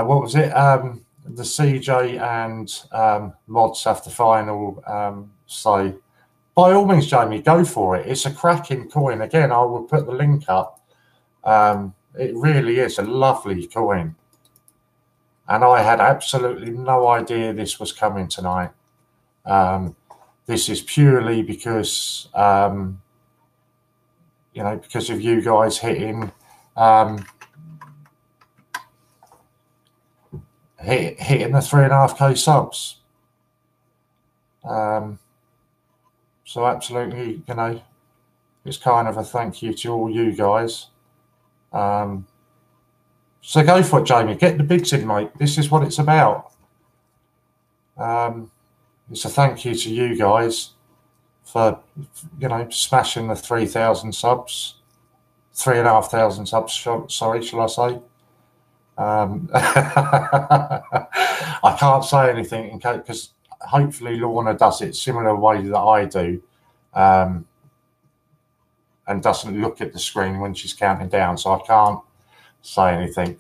What was it? The CJ and Mods have the final say. By all means, Jamie, go for it. It's a cracking coin. Again, I will put the link up. It really is a lovely coin. And I had absolutely no idea this was coming tonight. This is purely because, you know, because of you guys hitting hitting the 3.5k subs. So absolutely, you know, it's kind of a thank you to all you guys. So go for it, Jamie. Get the bids in, mate. This is what it's about. It's a thank you to you guys for, you know, smashing the 3,000 subs, 3,500 subs. Sorry, shall I say? I can't say anything in case, because hopefully Lorna does it similar way that I do, and doesn't look at the screen when she's counting down, so I can't say anything.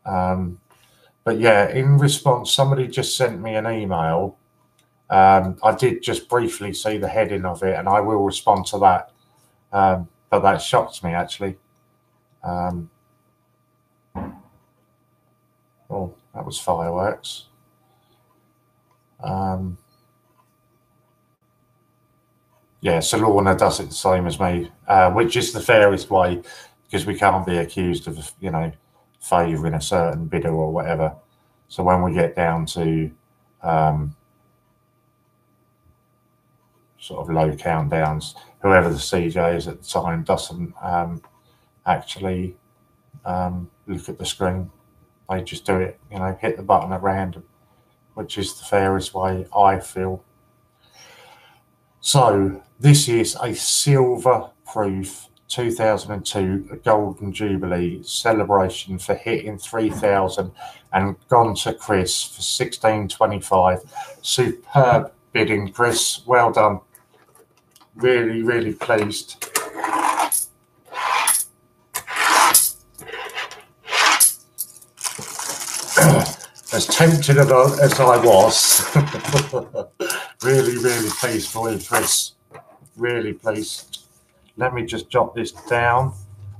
But yeah, in response, somebody just sent me an email. I did just briefly see the heading of it, and I will respond to that. But that shocked me, actually. Oh, that was fireworks. Yeah, so Lorna does it the same as me, which is the fairest way, because we can't be accused of, you know, favouring a certain bidder or whatever. So when we get down to sort of low countdowns, whoever the CJ is at the time doesn't actually look at the screen. They just do it, you know, hit the button at random, which is the fairest way, I feel. So this is a silver proof 2002 Golden Jubilee celebration for hitting 3,000 and gone to Chris for 16.25. Superb bidding, Chris. Well done. Really, really pleased. As tempted as I was, really, really pleased for you, Chris. Really pleased. Let me just jot this down,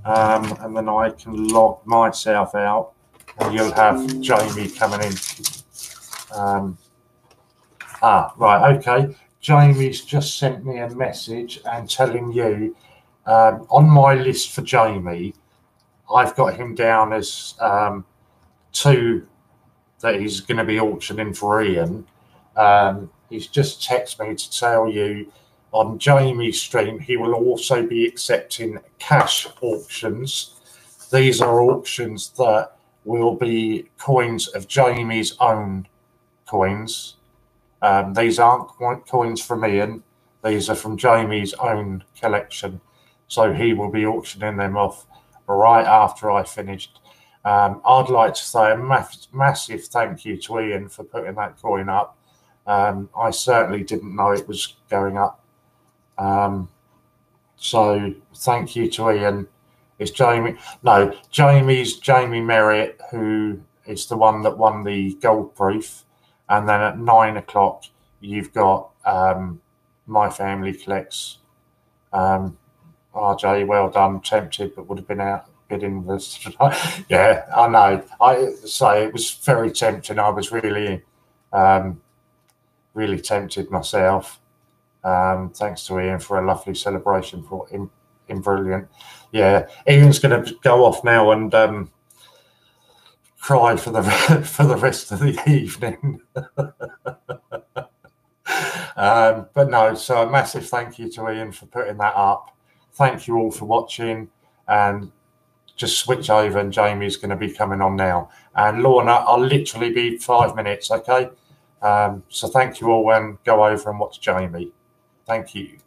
and then I can log myself out, and you'll have Jamie coming in. Right, okay. Jamie's just sent me a message and telling you, on my list for Jamie, I've got him down as 2 that he's going to be auctioning for Ian. He's just texted me to tell you on Jamie's stream he will also be accepting cash auctions. These are auctions that will be coins of Jamie's own coins. These aren't coins from Ian. These are from Jamie's own collection. So he will be auctioning them off right after I finished. I'd like to say a massive thank you to Ian for putting that coin up. I certainly didn't know it was going up. So thank you to Ian. It's Jamie. No, Jamie Merritt, who is the one that won the gold proof. And then at 9 o'clock, you've got My Family Collects. RJ, well done. Tempted, but would have been out bidding this. Yeah, I know. I say it was very tempting. I was really, really tempted myself. Thanks to Ian for a lovely celebration for him. Brilliant. Yeah, Ian's going to go off now and cry for the rest of the evening. But no, so a massive thank you to Ian for putting that up. Thank you all for watching, and just switch over and Jamie's going to be coming on now. And Lorna, I'll literally be 5 minutes, okay? So thank you all, and go over and watch Jamie. Thank you.